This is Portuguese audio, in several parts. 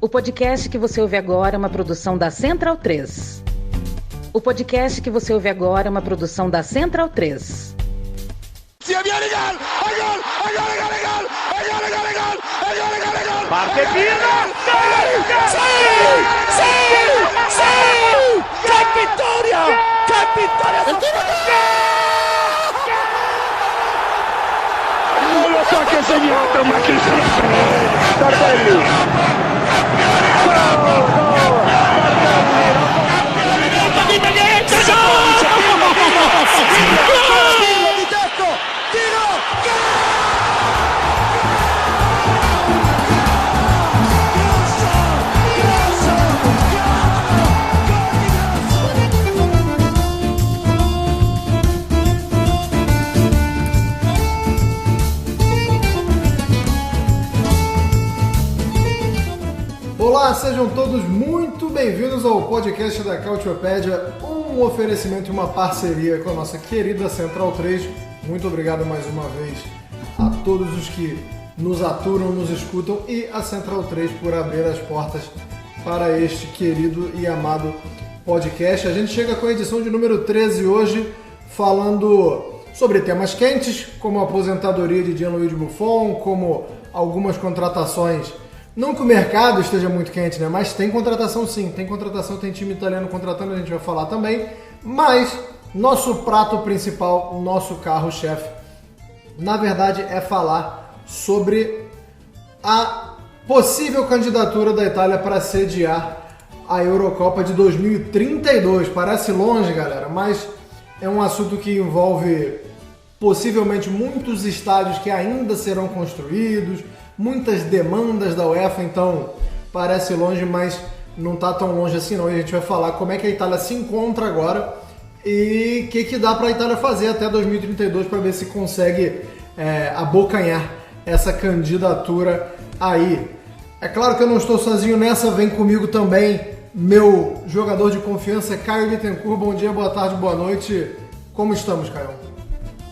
O podcast que você ouve agora é uma produção da Central 3. O podcast que você ouve agora é uma produção da Central 3. Parte Pirlo! ¡Qué vittoria! ¡Qué vittoria! Non lo so che ha segnato, ma chi se lo sa? Tardelli! Olá, sejam todos muito bem-vindos ao podcast da Cautiopédia, um oferecimento e uma parceria com a nossa querida Central 3. Muito obrigado mais uma vez a todos os que nos aturam, nos escutam e a Central 3 por abrir as portas para este querido e amado podcast. A gente chega com a edição de número 13 hoje, falando sobre temas quentes, como a aposentadoria de Gianluigi Buffon, como algumas contratações. Não que o mercado esteja muito quente, né? Mas tem contratação sim, tem contratação, tem time italiano contratando, a gente vai falar também. Mas nosso prato principal, o nosso carro-chefe, na verdade é falar sobre a possível candidatura da Itália para sediar a Eurocopa de 2032. Parece longe, galera, mas é um assunto que envolve possivelmente muitos estádios que ainda serão construídos, muitas demandas da UEFA, então parece longe, mas não está tão longe assim não. E a gente vai falar como é que a Itália se encontra agora e o que dá para a Itália fazer até 2032 para ver se consegue abocanhar essa candidatura aí. É claro que eu não estou sozinho nessa, vem comigo também meu jogador de confiança, Caio Bittencourt. Bom dia, boa tarde, boa noite. Como estamos, Caio?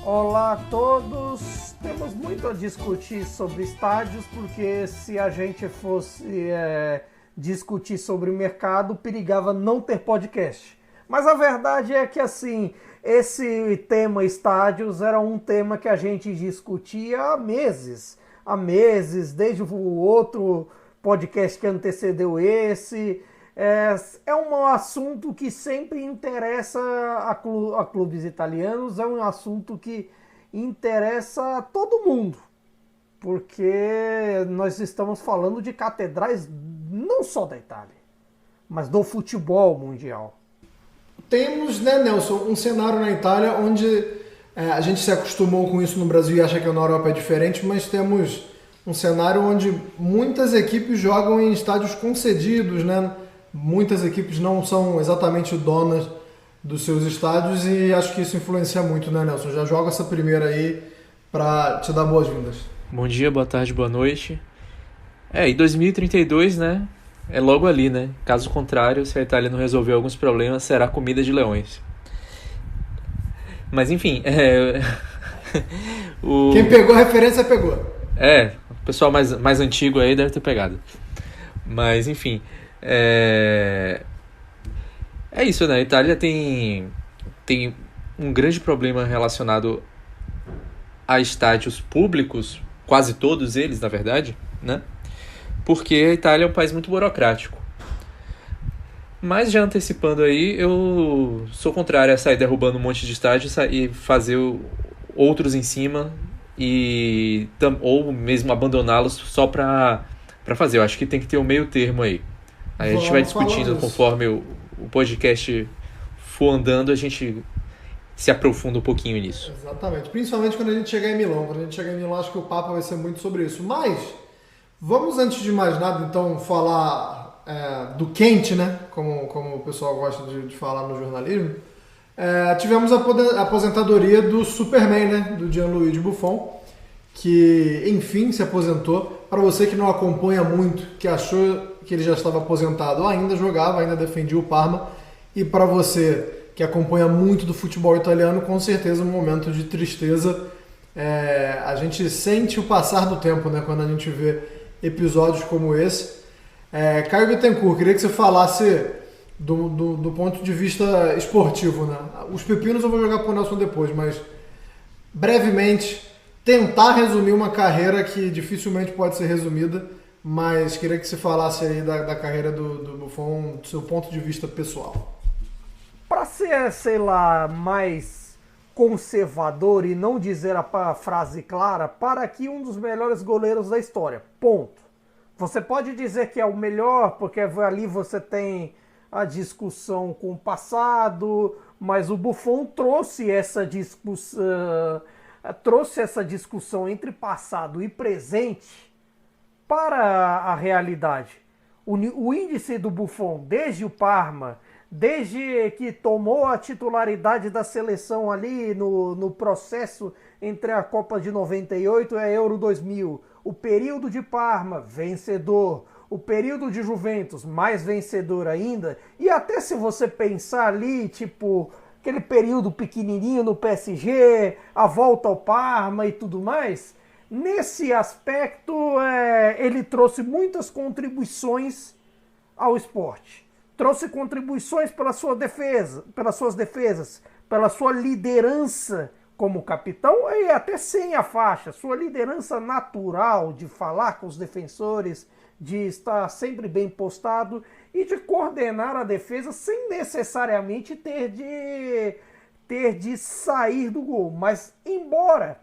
Olá a todos. Temos muito a discutir sobre estádios, porque se a gente fosse discutir sobre o mercado, perigava não ter podcast. Mas a verdade é que, assim, esse tema estádios era um tema que a gente discutia há meses, desde o outro podcast que antecedeu esse. É um assunto que sempre interessa a clubes italianos, é um assunto que interessa a todo mundo, porque nós estamos falando de catedrais não só da Itália, mas do futebol mundial. Temos, né, Nelson, um cenário na Itália onde a gente se acostumou com isso no Brasil e acha que na Europa é diferente, mas temos um cenário onde muitas equipes jogam em estádios concedidos, né? Muitas equipes não são exatamente donas dos seus estádios e acho que isso influencia muito, né, Nelson? Já joga essa primeira aí para te dar boas-vindas. Bom dia, boa tarde, boa noite. E 2032, né, é logo ali, né? Caso contrário, se a Itália não resolver alguns problemas, será comida de leões. Mas enfim, Quem pegou a referência pegou. O pessoal mais antigo aí deve ter pegado. Mas enfim, é isso, né? A Itália tem um grande problema relacionado a estádios públicos, quase todos eles, na verdade, né? Porque a Itália é um país muito burocrático. Mas já antecipando aí, eu sou contrário a sair derrubando um monte de estádios e fazer outros em cima ou mesmo abandoná-los só para fazer. Eu acho que tem que ter um meio termo aí. Aí a gente vai discutindo conforme o podcast for andando, a gente se aprofunda um pouquinho nisso. Exatamente, principalmente quando a gente chegar em Milão. Quando a gente chegar em Milão, acho que o papo vai ser muito sobre isso. Mas, vamos antes de mais nada, então, falar do quente, né? Como o pessoal gosta de falar no jornalismo. Tivemos a aposentadoria do Superman, né? Do Gianluigi Buffon, que, enfim, se aposentou. Para você que não acompanha muito, que achou que ele já estava aposentado, ainda jogava, ainda defendia o Parma. E para você que acompanha muito do futebol italiano, com certeza um momento de tristeza. A gente sente o passar do tempo, né, quando a gente vê episódios como esse. Caio Bittencourt, queria que você falasse do ponto de vista esportivo, né? Os pepinos eu vou jogar pro Nelson depois, mas brevemente tentar resumir uma carreira que dificilmente pode ser resumida, mas queria que você falasse aí da carreira do Buffon, do seu ponto de vista pessoal. Para ser, sei lá, mais conservador e não dizer a frase clara, para aqui um dos melhores goleiros da história, ponto. Você pode dizer que é o melhor, porque ali você tem a discussão com o passado, mas o Buffon trouxe essa discussão entre passado e presente para a realidade. O índice do Buffon, desde o Parma, desde que tomou a titularidade da seleção ali no processo entre a Copa de 98 e a Euro 2000, o período de Parma, vencedor, o período de Juventus, mais vencedor ainda, e até se você pensar ali, tipo, aquele período pequenininho no PSG, a volta ao Parma e tudo mais, nesse aspecto ele trouxe muitas contribuições ao esporte. Trouxe contribuições pela sua defesa, pelas suas defesas, pela sua liderança como capitão e até sem a faixa, sua liderança natural de falar com os defensores, de estar sempre bem postado e de coordenar a defesa sem necessariamente ter de sair do gol. Mas embora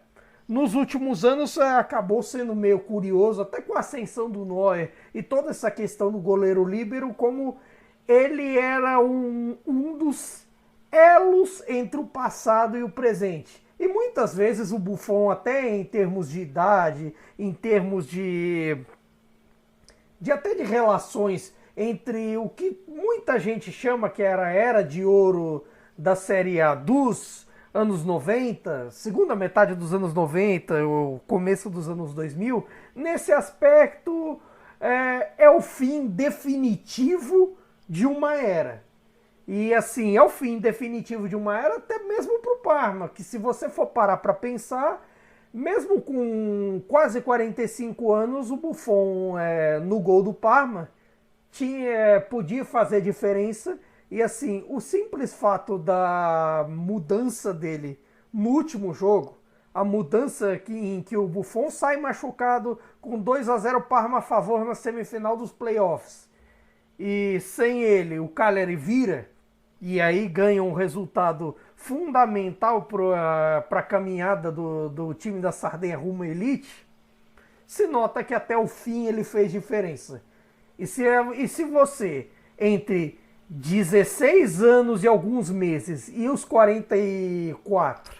nos últimos anos acabou sendo meio curioso, até com a ascensão do Neuer e toda essa questão do goleiro líbero, como ele era um dos elos entre o passado e o presente. E muitas vezes o Buffon, até em termos de idade, em termos até de relações entre o que muita gente chama que era a era de ouro da Série A dos anos 90, segunda metade dos anos 90, o começo dos anos 2000, nesse aspecto é o fim definitivo de uma era. E assim, é o fim definitivo de uma era até mesmo para o Parma, que se você for parar para pensar, mesmo com quase 45 anos, o Buffon no gol do Parma podia fazer diferença. E assim, o simples fato da mudança dele no último jogo, a mudança em que o Buffon sai machucado com 2-0 Parma a favor na semifinal dos playoffs, e sem ele o Cagliari vira, e aí ganha um resultado fundamental para a caminhada do time da Sardenha rumo à elite, se nota que até o fim ele fez diferença. E se você, entre 16 anos e alguns meses e os 44,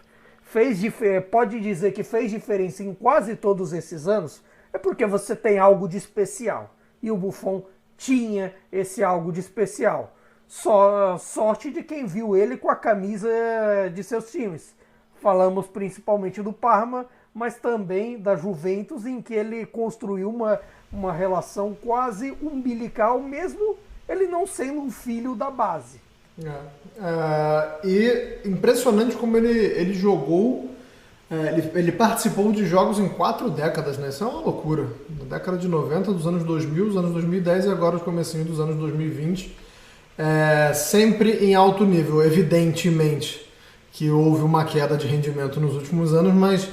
pode dizer que fez diferença em quase todos esses anos, é porque você tem algo de especial. E o Buffon tinha esse algo de especial. Só sorte de quem viu ele com a camisa de seus times. Falamos principalmente do Parma, mas também da Juventus, em que ele construiu uma relação quase umbilical, mesmo ele não sendo um filho da base. E impressionante como ele jogou, ele participou de jogos em 4 décadas, né? Isso é uma loucura. Na década de 90, dos anos 2000, dos anos 2010 e agora os comecinhos dos anos 2020. Sempre em alto nível, evidentemente que houve uma queda de rendimento nos últimos anos, mas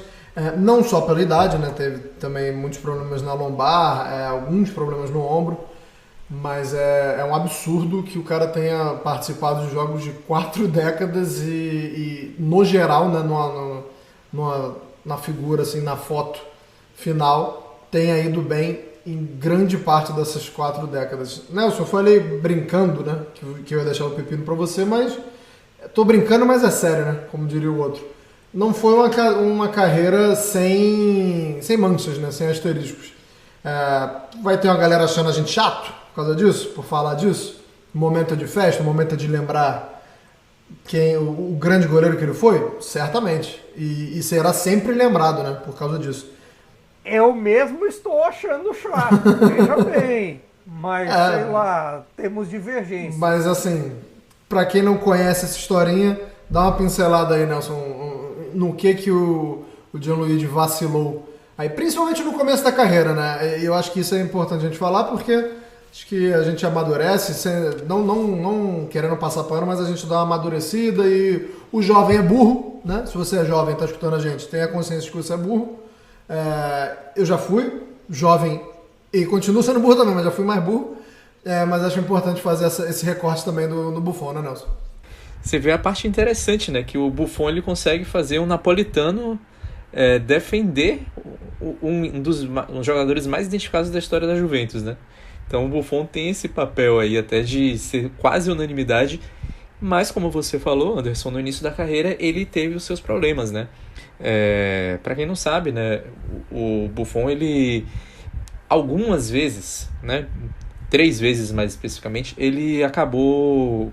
não só pela idade, né? Teve também muitos problemas na lombar, alguns problemas no ombro, mas é um absurdo que o cara tenha participado de jogos de 4 décadas e no geral, né, na figura, assim, na foto final, tenha ido bem em grande parte dessas 4 décadas. Nelson, eu falei brincando, né, que eu ia deixar o pepino para você, mas tô brincando, mas é sério, né, como diria o outro. Não foi uma carreira sem manchas, né, sem asteriscos. Vai ter uma galera achando a gente chato por causa disso, por falar disso. O momento é de festa, o momento é de lembrar o grande goleiro que ele foi, certamente. E será sempre lembrado, né, por causa disso. Eu mesmo estou achando chato, veja bem. Mas, sei lá, temos divergência. Mas, assim, pra quem não conhece essa historinha, dá uma pincelada aí, Nelson, no que o Gianluigi vacilou. Aí, principalmente no começo da carreira, né? Eu acho que isso é importante a gente falar, porque Acho que a gente amadurece, não querendo passar pano, mas a gente dá uma amadurecida e o jovem é burro, né? Se você é jovem e está escutando a gente, tenha consciência de que você é burro. Eu já fui jovem e continuo sendo burro também, mas já fui mais burro. Mas acho importante fazer esse recorte também no Buffon, né, Nelson? Você vê a parte interessante, né? Que o Buffon ele consegue fazer um napolitano defender um dos jogadores mais identificados da história da Juventus, né? Então o Buffon tem esse papel aí até de ser quase unanimidade, mas como você falou, Anderson, no início da carreira ele teve os seus problemas, né? Para quem não sabe, né, o Buffon ele algumas vezes, né, 3 vezes mais especificamente, ele acabou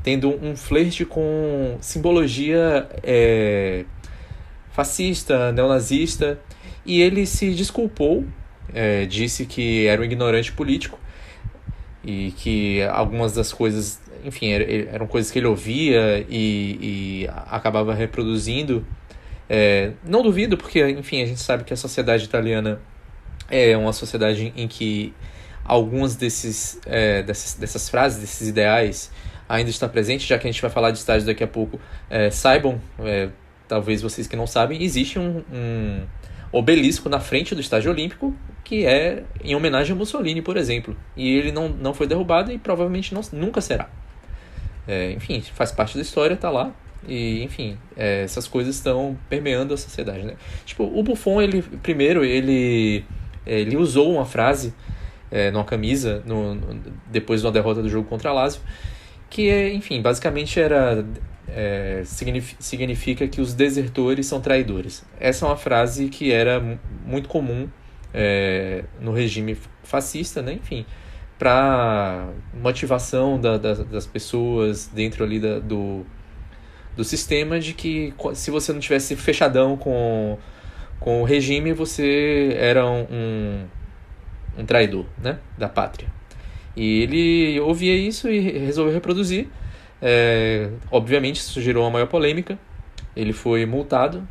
tendo um flerte com simbologia fascista, neonazista, e ele se desculpou, disse que era um ignorante político e que algumas das coisas, enfim, eram coisas que ele ouvia e acabava reproduzindo. Não duvido, porque, enfim, a gente sabe que a sociedade italiana é uma sociedade em que algumas dessas frases, desses ideais, ainda está presente, já que a gente vai falar de estádios daqui a pouco. Saibam, talvez vocês que não sabem, existe um obelisco na frente do estádio olímpico que é em homenagem a Mussolini, por exemplo, e ele não foi derrubado e provavelmente nunca será. Enfim, faz parte da história, tá lá. E, enfim, essas coisas estão permeando a sociedade, né? Tipo, o Buffon, ele usou uma frase numa camisa depois de uma derrota do jogo contra a Lazio, que, enfim, basicamente significa que os desertores são traidores. Essa é uma frase que era muito comum no regime fascista, né? Enfim, para motivação das pessoas dentro ali do sistema, de que se você não tivesse fechadão com o regime, você era um traidor, né, da pátria. E ele ouvia isso e resolveu reproduzir. Obviamente isso gerou uma maior polêmica. Ele foi multado,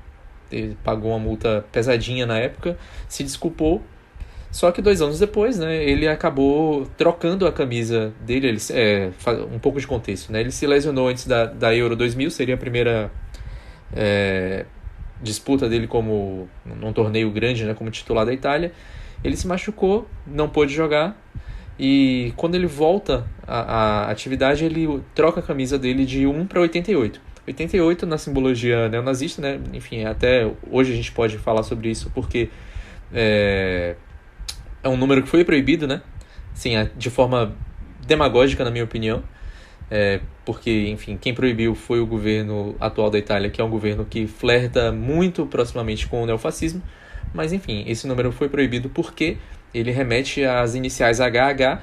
ele pagou uma multa pesadinha na época, se desculpou. Só que 2 anos depois, né, ele acabou trocando a camisa dele. Um pouco de contexto, né? Ele se lesionou antes da Euro 2000, seria a primeira disputa dele num torneio grande, né, como titular da Itália. Ele se machucou, não pôde jogar, e quando ele volta à atividade, ele troca a camisa dele de 1 para 88. 88 na simbologia neonazista, né? Enfim, até hoje a gente pode falar sobre isso, porque é um número que foi proibido, né? Sim, de forma demagógica, na minha opinião. Porque, enfim, quem proibiu foi o governo atual da Itália, que é um governo que flerta muito proximamente com o neofascismo. Mas, enfim, esse número foi proibido porque ele remete às iniciais HH,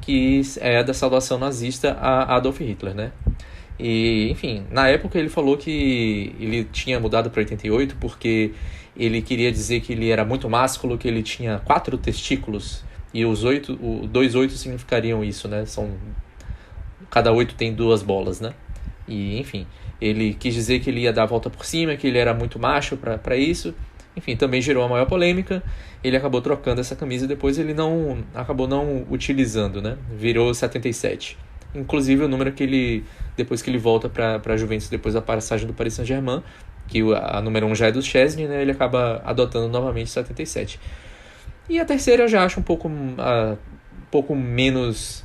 que é a da saudação nazista a Adolf Hitler, né? E, enfim, na época ele falou que ele tinha mudado para 88 porque ele queria dizer que ele era muito másculo, que ele tinha 4 testículos, e os 2 8 significariam isso, né? Cada 8 tem 2 bolas, né? E, enfim, ele quis dizer que ele ia dar a volta por cima, que ele era muito macho para isso. Enfim, também gerou a maior polêmica. Ele acabou trocando essa camisa e depois ele acabou não utilizando, né? Virou 77. Inclusive o número que depois que ele volta para a Juventus, depois da passagem do Paris Saint-Germain, que a número 1 já é do Szczesny, né? Ele acaba adotando novamente 77. E a terceira eu já acho um pouco menos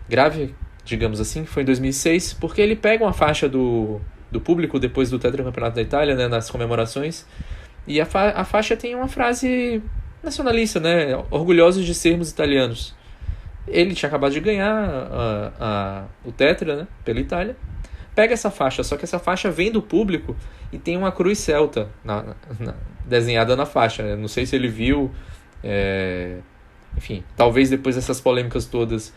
grave, digamos assim, foi em 2006, porque ele pega uma faixa do público depois do tetracampeonato da Itália, né, nas comemorações, e a faixa tem uma frase nacionalista, né, orgulhosos de sermos italianos. Ele tinha acabado de ganhar o tetra, né, pela Itália, pega essa faixa, só que essa faixa vem do público e tem uma cruz celta desenhada na faixa. Eu não sei se ele viu, enfim, talvez depois dessas polêmicas todas,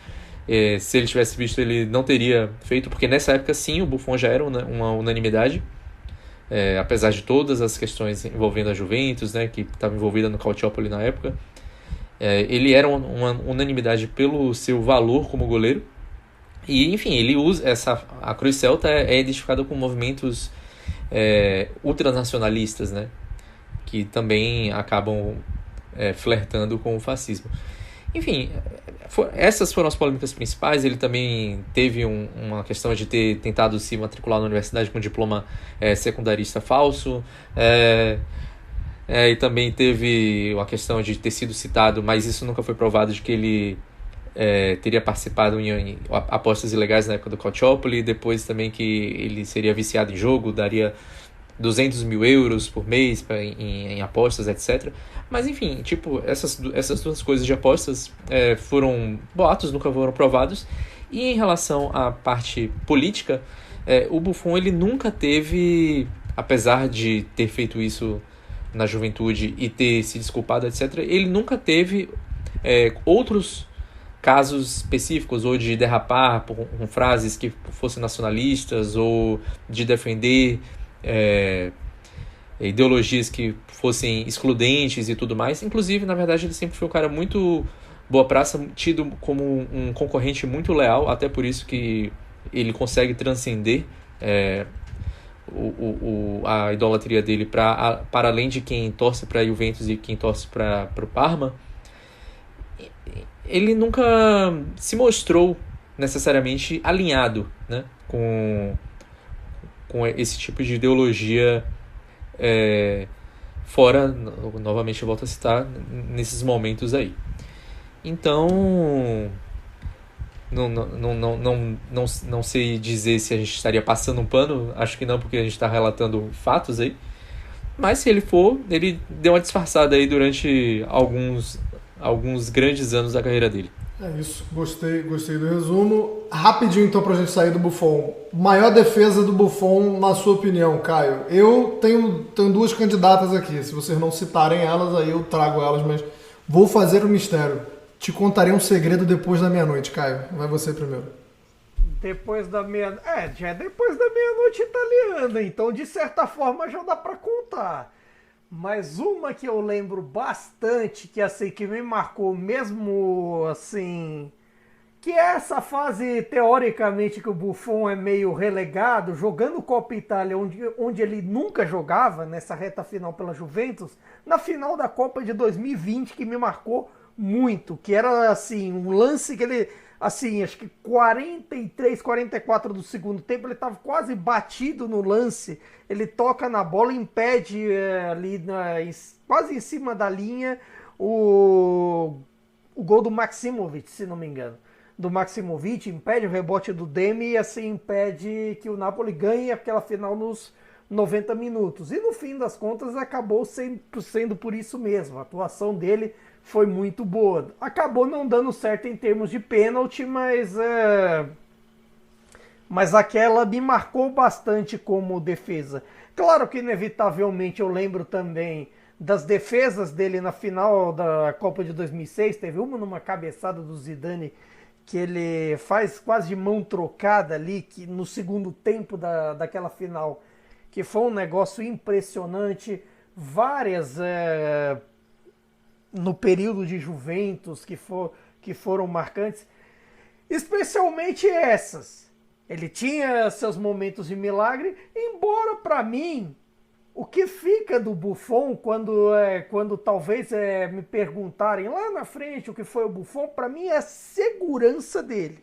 se ele tivesse visto, ele não teria feito, porque nessa época sim, o Buffon já era uma unanimidade, apesar de todas as questões envolvendo a Juventus, né, que estava envolvida no Calciopoli na época. Ele era uma unanimidade pelo seu valor como goleiro, e enfim, ele usa a cruz celta é identificada com movimentos ultranacionalistas, né, que também acabam flertando com o fascismo. Enfim, essas foram as polêmicas principais. Ele também teve uma questão de ter tentado se matricular na universidade com diploma secundarista falso. E também teve a questão de ter sido citado, mas isso nunca foi provado, de que ele teria participado em apostas ilegais na época do Calciopoli. Depois também que ele seria viciado em jogo, daria 200 mil euros por mês em apostas, etc. Mas enfim, tipo, essas duas coisas de apostas foram boatos, nunca foram provados. E em relação à parte política, o Buffon ele nunca teve, apesar de ter feito isso na juventude e ter se desculpado, etc., ele nunca teve outros casos específicos, ou de derrapar com frases que fossem nacionalistas, ou de defender ideologias que fossem excludentes e tudo mais. Inclusive, na verdade, ele sempre foi um cara muito boa praça, tido como um concorrente muito leal, até por isso que ele consegue transcender a idolatria dele para além de quem torce para a Juventus e quem torce para o Parma. Ele nunca se mostrou necessariamente alinhado, né, com esse tipo de ideologia, fora, novamente eu volto a citar, nesses momentos aí. Então, não sei dizer se a gente estaria passando um pano, acho que não, porque a gente está relatando fatos aí, mas se ele for, ele deu uma disfarçada aí durante alguns grandes anos da carreira dele. É isso, gostei do resumo. Rapidinho então pra gente sair do Buffon. Maior defesa do Buffon, na sua opinião, Caio? Eu tenho duas candidatas aqui, se vocês não citarem elas, aí eu trago elas, mas vou fazer um mistério. Te contarei um segredo depois da meia-noite, Caio. Vai você primeiro. Depois da meia-noite... já é depois da meia-noite italiana, então de certa forma já dá pra contar. Mas uma que eu lembro bastante, que assim, que me marcou mesmo assim, que é essa fase teoricamente que o Buffon é meio relegado, jogando Copa Itália, onde ele nunca jogava, nessa reta final pela Juventus, na final da Copa de 2020, que me marcou muito, que era assim, um lance que ele, assim, acho que 43, 44 do segundo tempo, ele estava quase batido no lance, ele toca na bola, impede ali quase em cima da linha o gol do Maximovic, se não me engano. Do Maximovic, impede o rebote do Demi e assim impede que o Napoli ganhe aquela final nos 90 minutos. E no fim das contas acabou sendo por isso mesmo. A atuação dele foi muito boa. Acabou não dando certo em termos de pênalti, mas aquela me marcou bastante como defesa. Claro que inevitavelmente eu lembro também das defesas dele na final da Copa de 2006. Teve uma numa cabeçada do Zidane que ele faz quase de mão trocada ali, que no segundo tempo daquela final, que foi um negócio impressionante. Várias no período de Juventus que foram marcantes, especialmente essas. Ele tinha seus momentos de milagre, embora para mim o que fica do Buffon, quando talvez me perguntarem lá na frente o que foi o Buffon, para mim é a segurança dele.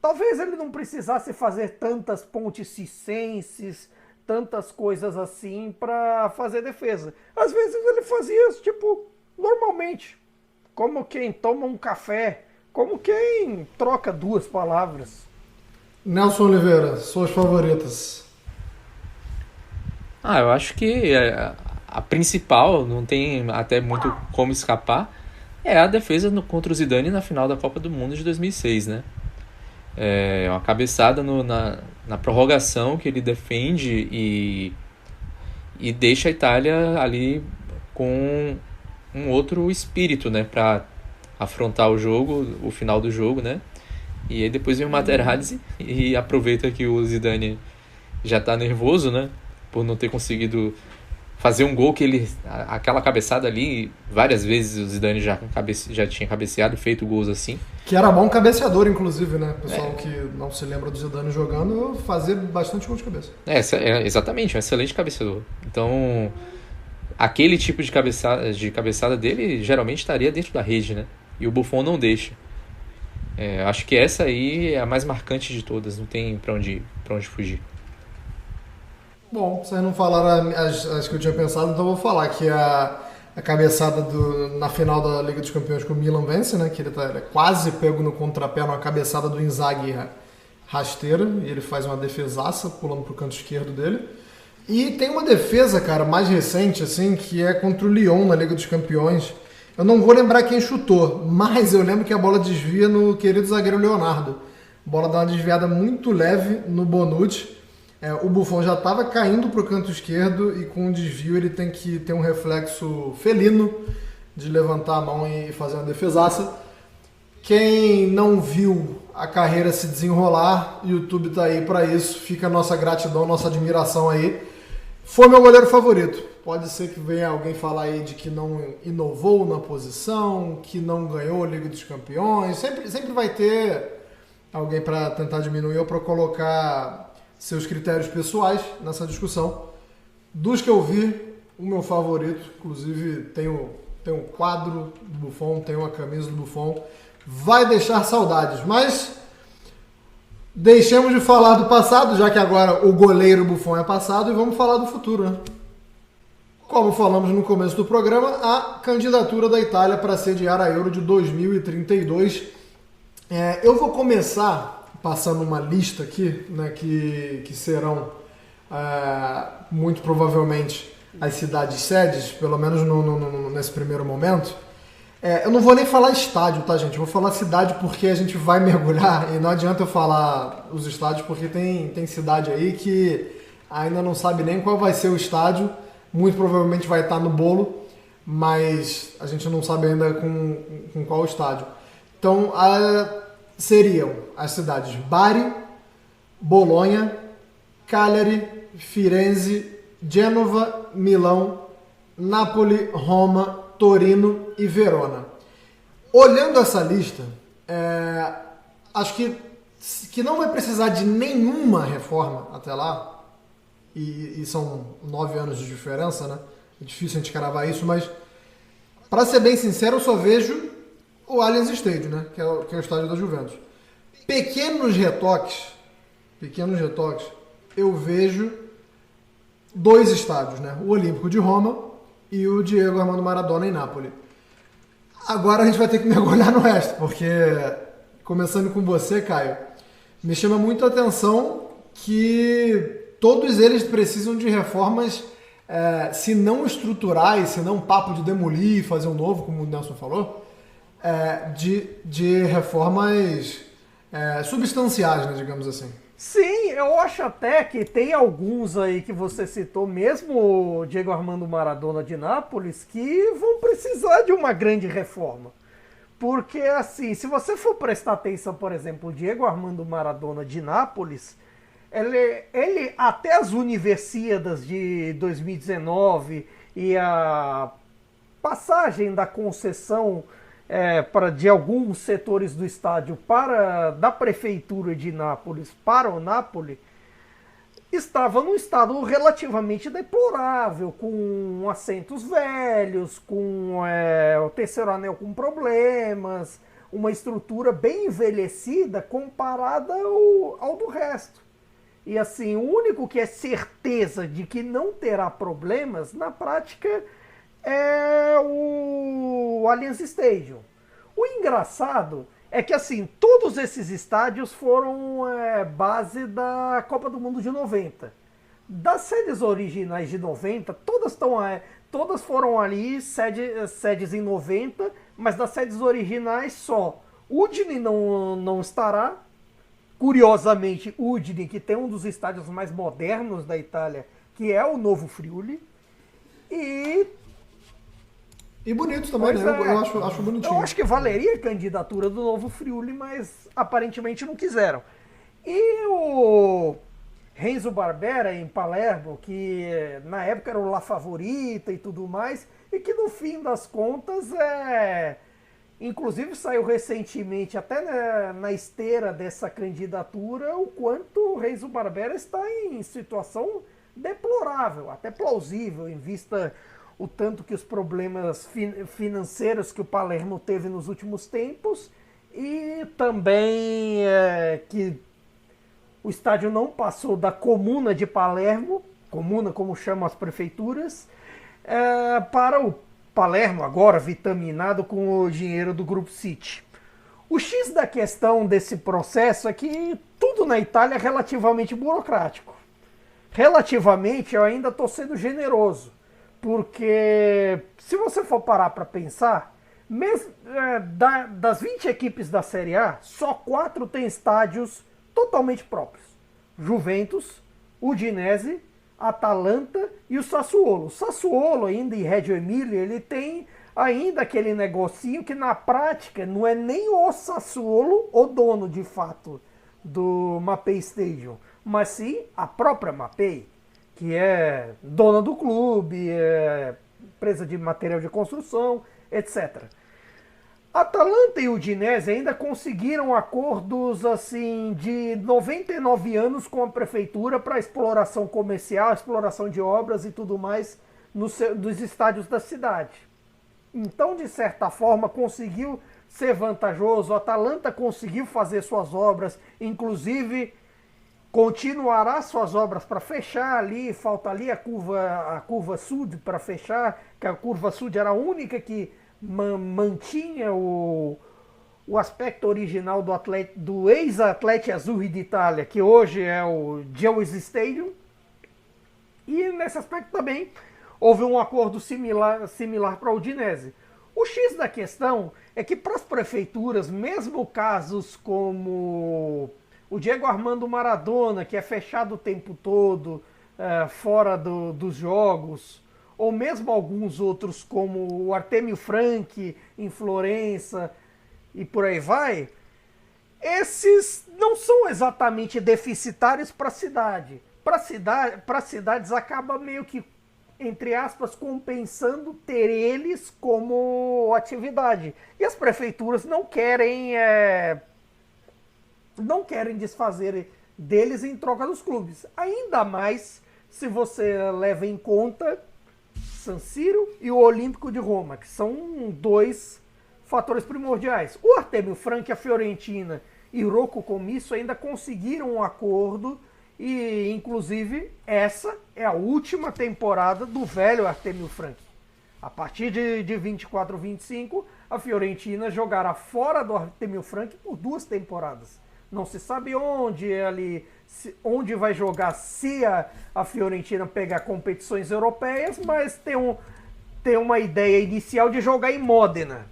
Talvez ele não precisasse fazer tantas pontes circenses, tantas coisas assim para fazer defesa. Às vezes ele fazia isso, tipo, normalmente, como quem toma um café, como quem troca duas palavras. Nelson Oliveira, suas favoritas? Eu acho que a principal, não tem até muito como escapar, é a defesa contra o Zidane na final da Copa do Mundo de 2006, né? É uma cabeçada na prorrogação que ele defende e deixa a Itália ali com um outro espírito, né, para afrontar o final do jogo, né? E aí depois vem o Materazzi e aproveita que o Zidane já tá nervoso, né, por não ter conseguido fazer um gol, que aquela cabeçada ali, várias vezes o Zidane já tinha cabeceado e feito gols assim. Que era bom cabeceador, inclusive, né? Pessoal que não se lembra do Zidane jogando, fazia bastante gol de cabeça. Exatamente, um excelente cabeceador. Então, aquele tipo de cabeçada dele geralmente estaria dentro da rede, né? E o Buffon não deixa. Acho que essa aí é a mais marcante de todas, não tem pra onde fugir. Bom, vocês não falaram as que eu tinha pensado, então eu vou falar que a cabeçada na final da Liga dos Campeões que o Milan vence, né? Que ele é quase pego no contrapé numa cabeçada do Inzaghi rasteira, e ele faz uma defesaça pulando pro canto esquerdo dele. E tem uma defesa, cara, mais recente, assim, que é contra o Lyon na Liga dos Campeões. Eu não vou lembrar quem chutou, mas eu lembro que a bola desvia no querido zagueiro Leonardo. A bola dá uma desviada muito leve no Bonucci. O Buffon já estava caindo para o canto esquerdo e com o desvio ele tem que ter um reflexo felino de levantar a mão e fazer uma defesaça. Quem não viu a carreira se desenrolar, o YouTube está aí para isso. Fica a nossa gratidão, nossa admiração aí. Foi meu goleiro favorito. Pode ser que venha alguém falar aí de que não inovou na posição, que não ganhou a Liga dos Campeões. Sempre vai ter alguém para tentar diminuir ou para colocar seus critérios pessoais nessa discussão. Dos que eu vi, o meu favorito, inclusive tem um quadro do Buffon, tem uma camisa do Buffon, vai deixar saudades, mas deixemos de falar do passado, já que agora o goleiro Buffon é passado, e vamos falar do futuro, né? Como falamos no começo do programa, a candidatura da Itália para sediar a Euro de 2032. Eu vou começar passando uma lista aqui, né, que serão muito provavelmente as cidades sedes, pelo menos nesse primeiro momento. Eu não vou nem falar estádio, tá, gente? Eu vou falar cidade porque a gente vai mergulhar e não adianta eu falar os estádios porque tem cidade aí que ainda não sabe nem qual vai ser o estádio. Muito provavelmente vai estar no bolo, mas a gente não sabe ainda com qual estádio. Então, seriam as cidades Bari, Bolonha, Cagliari, Firenze, Gênova, Milão, Nápoles, Roma, Torino e Verona. Olhando essa lista, acho que não vai precisar de nenhuma reforma até lá, e são 9 anos de diferença, né? É difícil a gente cravar isso, mas para ser bem sincero, eu só vejo o Allianz Stadium, né? Que é o estádio da Juventus. Pequenos retoques, eu vejo 2 estádios, né? O Olímpico de Roma e o Diego Armando Maradona em Nápoles. Agora a gente vai ter que mergulhar no resto, porque, começando com você, Caio, me chama muito a atenção que todos eles precisam de reformas, se não estruturais, se não papo de demolir e fazer um novo, como o Nelson falou, de reformas substanciais, né, digamos assim. Sim, eu acho até que tem alguns aí que você citou, mesmo o Diego Armando Maradona de Nápoles, que vão precisar de uma grande reforma. Porque, assim, se você for prestar atenção, por exemplo, o Diego Armando Maradona de Nápoles, ele até as Universiadas de 2019 e a passagem da concessão de alguns setores do estádio da prefeitura de Nápoles para o Napoli, estava num estado relativamente deplorável, com assentos velhos, com o terceiro anel com problemas, uma estrutura bem envelhecida comparada ao do resto. E assim, o único que é certeza de que não terá problemas, na prática, é o Allianz Stadium. O engraçado é que, assim, todos esses estádios foram base da Copa do Mundo de 90. Das sedes originais de 90, todas foram ali sedes em 90, mas das sedes originais só. Udine não estará. Curiosamente, Udine, que tem um dos estádios mais modernos da Itália, que é o Novo Friuli. E bonito também, né? Eu acho bonitinho. Eu acho que valeria a candidatura do Novo Friuli, mas aparentemente não quiseram. E o Renzo Barbera, em Palermo, que na época era o La Favorita e tudo mais, e que no fim das contas inclusive saiu recentemente, até na esteira dessa candidatura, o quanto o Renzo Barbera está em situação deplorável, até plausível, em vista o tanto que os problemas financeiros que o Palermo teve nos últimos tempos e também que o estádio não passou da comuna de Palermo, comuna como chamam as prefeituras, para o Palermo agora vitaminado com o dinheiro do Grupo City. O X da questão desse processo é que tudo na Itália é relativamente burocrático. Relativamente, eu ainda estou sendo generoso, porque se você for parar para pensar, das 20 equipes da Série A, só 4 têm estádios totalmente próprios. Juventus, Udinese, Atalanta e o Sassuolo. O Sassuolo, ainda em Reggio Emília, ele tem ainda aquele negocinho que na prática não é nem o Sassuolo o dono de fato do Mapei Stadium, mas sim a própria Mapei, que é dona do clube, empresa de material de construção, etc. Atalanta e Udinese ainda conseguiram acordos assim de 99 anos com a prefeitura para exploração comercial, exploração de obras e tudo mais dos estádios da cidade. Então, de certa forma, conseguiu ser vantajoso. A Atalanta conseguiu fazer suas obras, inclusive continuará suas obras para fechar ali. Falta ali a curva Sud para fechar, que a curva Sud era a única que mantinha o aspecto original do ex-Atleti Azzurri d'Italia, que hoje é o Gewiss Stadium. E nesse aspecto também houve um acordo similar para a Udinese. O X da questão é que para as prefeituras, mesmo casos como o Diego Armando Maradona, que é fechado o tempo todo, fora dos jogos, ou mesmo alguns outros como o Artemio Franchi em Florença e por aí vai, esses não são exatamente deficitários para a cidade. Para as cidades acaba meio que, entre aspas, compensando ter eles como atividade. E as prefeituras não querem desfazer deles em troca dos clubes. Ainda mais se você leva em conta San Siro e o Olímpico de Roma, que são 2 fatores primordiais. O Artemio Franchi, a Fiorentina e o Rocco Commisso ainda conseguiram um acordo e, inclusive, essa é a última temporada do velho Artemio Franchi. A partir de 24, 25, a Fiorentina jogará fora do Artemio Franchi por 2 temporadas. Não se sabe onde vai jogar se a Fiorentina pegar competições europeias, mas tem uma ideia inicial de jogar em Modena,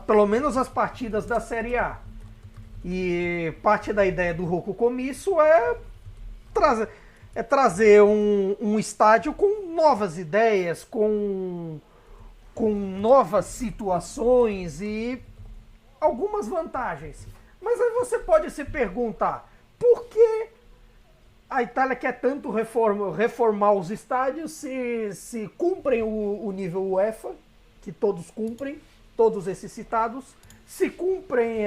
pelo menos as partidas da Série A. E parte da ideia do Rocco Commisso é trazer um estádio com novas ideias, com novas situações e algumas vantagens. Mas aí você pode se perguntar, por que a Itália quer tanto reformar os estádios se cumprem o nível UEFA, que todos cumprem, todos esses citados, se cumprem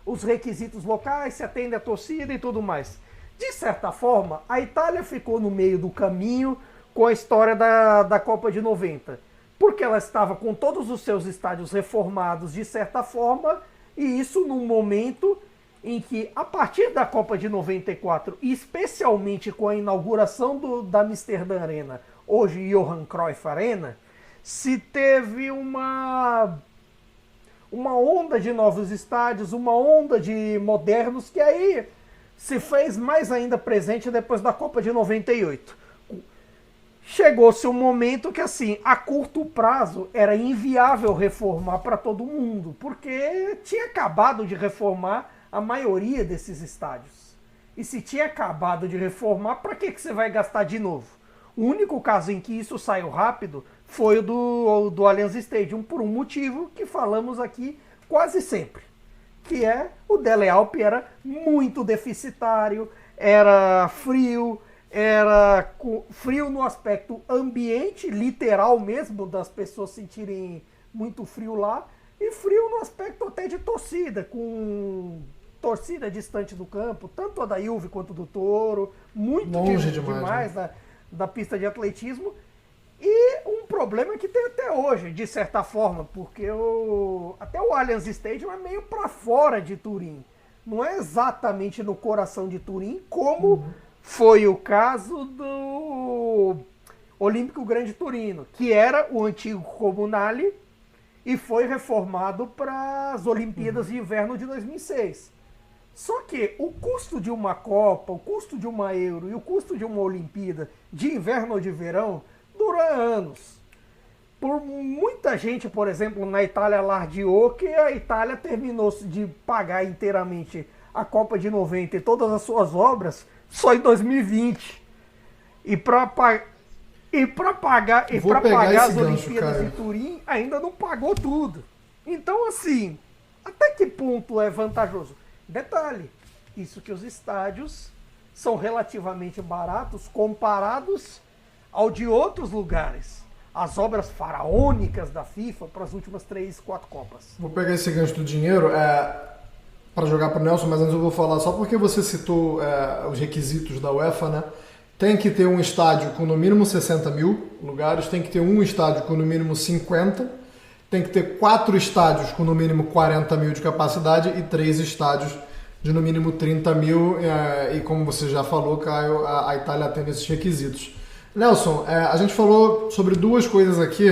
os requisitos locais, se atende a torcida e tudo mais. De certa forma, a Itália ficou no meio do caminho com a história da Copa de 90, porque ela estava com todos os seus estádios reformados de certa forma, e isso num momento em que, a partir da Copa de 94, e especialmente com a inauguração da Amsterdã Arena, hoje Johan Cruyff Arena, se teve uma onda de novos estádios, uma onda de modernos, que aí se fez mais ainda presente depois da Copa de 98. Chegou-se um momento que, assim, a curto prazo era inviável reformar para todo mundo, porque tinha acabado de reformar a maioria desses estádios. E se tinha acabado de reformar, para que você vai gastar de novo? O único caso em que isso saiu rápido foi o do Allianz Stadium, por um motivo que falamos aqui quase sempre, que o Delle Alpi era muito deficitário, era frio no aspecto ambiente, literal mesmo, das pessoas sentirem muito frio lá, e frio no aspecto até de torcida, com torcida distante do campo, tanto a da Juve quanto do Toro, muito longe demais da pista de atletismo. problema que tem até hoje, de certa forma, porque até o Allianz Stadium é meio para fora de Turim. Não é exatamente no coração de Turim, como foi o caso do Olímpico Grande Turino, que era o antigo Comunale e foi reformado para as Olimpíadas de Inverno de 2006. Só que o custo de uma Copa, o custo de uma Euro e o custo de uma Olimpíada de inverno ou de verão dura anos. Por muita gente, por exemplo, na Itália lardeou que a Itália terminou de pagar inteiramente a Copa de 90 e todas as suas obras só em 2020. E para pagar as Olimpíadas de Turim ainda não pagou tudo. Então, assim, até que ponto é vantajoso? Detalhe, isso que os estádios são relativamente baratos comparados ao de outros lugares. As obras faraônicas da FIFA para as últimas 3, 4 Copas. Vou pegar esse gancho do dinheiro para jogar para o Nelson, mas antes eu vou falar só porque você citou os requisitos da UEFA, né? Tem que ter um estádio com no mínimo 60 mil lugares, tem que ter um estádio com no mínimo 50, tem que ter 4 estádios com no mínimo 40 mil de capacidade e 3 estádios de no mínimo 30 mil. E como você já falou, Caio, a Itália tem esses requisitos. Nelson, a gente falou sobre duas coisas aqui,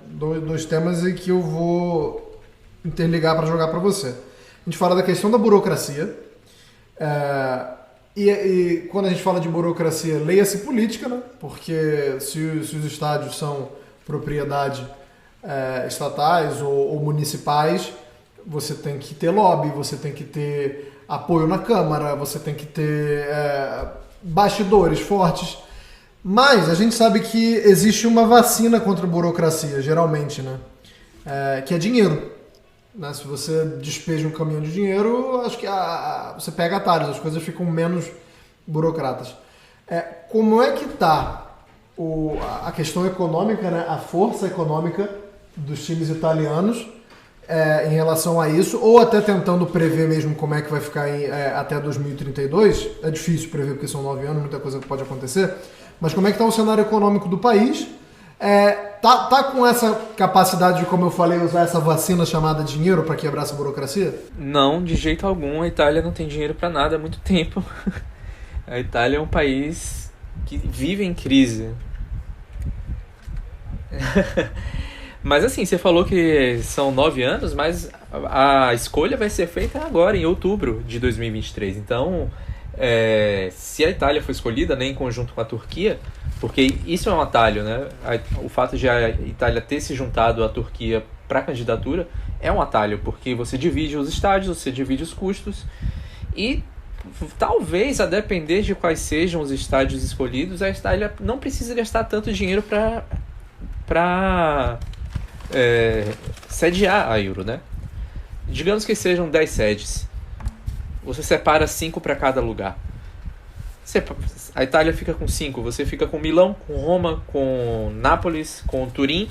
dois temas e que eu vou interligar para jogar para você. A gente fala da questão da burocracia. E quando a gente fala de burocracia, leia-se política, né? Porque se os estádios são propriedade estatais ou municipais, você tem que ter lobby, você tem que ter apoio na Câmara, você tem que ter bastidores fortes. Mas a gente sabe que existe uma vacina contra a burocracia, geralmente, né? Que é dinheiro. Né? Se você despeja um caminhão de dinheiro, acho que você pega atalhos, as coisas ficam menos burocratas. Como é que está a questão econômica, né? A força econômica dos times italianos em relação a isso, ou até tentando prever mesmo como é que vai ficar até 2032? É difícil prever porque são 9 anos, muita coisa pode acontecer. Mas como é que está o cenário econômico do país? Tá com essa capacidade de, como eu falei, usar essa vacina chamada dinheiro para quebrar essa burocracia? Não, de jeito algum. A Itália não tem dinheiro para nada há muito tempo. A Itália é um país que vive em crise. Mas assim, você falou que são 9 anos, mas a escolha vai ser feita agora, em outubro de 2023. Então, se a Itália for escolhida, né, em conjunto com a Turquia, porque isso é um atalho, né? O fato de a Itália ter se juntado à Turquia para a candidatura é um atalho, porque você divide os estádios, você divide os custos e talvez, a depender de quais sejam os estádios escolhidos, a Itália não precisa gastar tanto dinheiro para sediar a Euro, né? Digamos que sejam 10 sedes. Você separa 5 para cada lugar. A Itália fica com 5. Você fica com Milão, com Roma, com Nápoles, com Turim.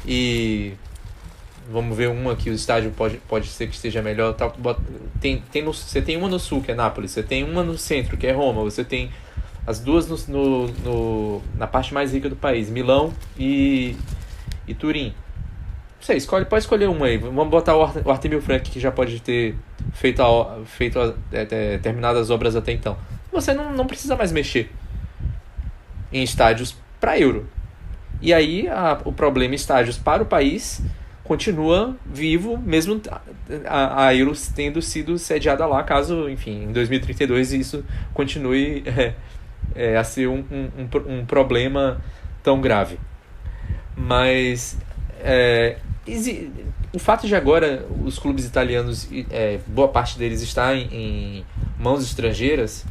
E vamos ver uma que o estádio pode ser que esteja melhor. Você tem uma no sul, que é Nápoles. Você tem uma no centro, que é Roma. Você tem as duas na parte mais rica do país, Milão e Turim. Você pode escolher uma aí. Vamos botar o Artemio Franchi, que já pode ter feito terminado as obras até então. Você não precisa mais mexer em estádios para Euro. E aí o problema estádios para o país continua vivo, mesmo a Euro tendo sido sediada lá, caso, enfim, em 2032 isso continue a ser um problema tão grave. Mas o fato de agora os clubes italianos, boa parte deles está em mãos estrangeiras,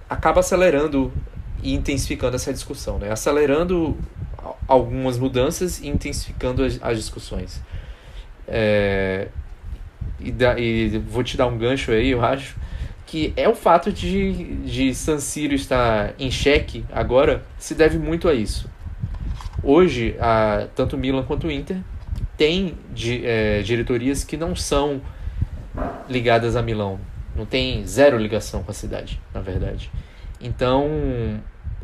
acaba acelerando e intensificando essa discussão, né? Acelerando algumas mudanças e intensificando as discussões. E vou te dar um gancho aí, eu acho, que o fato de San Siro estar em xeque agora se deve muito a isso. Hoje, tanto o Milan quanto o Inter têm diretorias que não são ligadas a Milão. Não tem zero ligação com a cidade, na verdade. Então,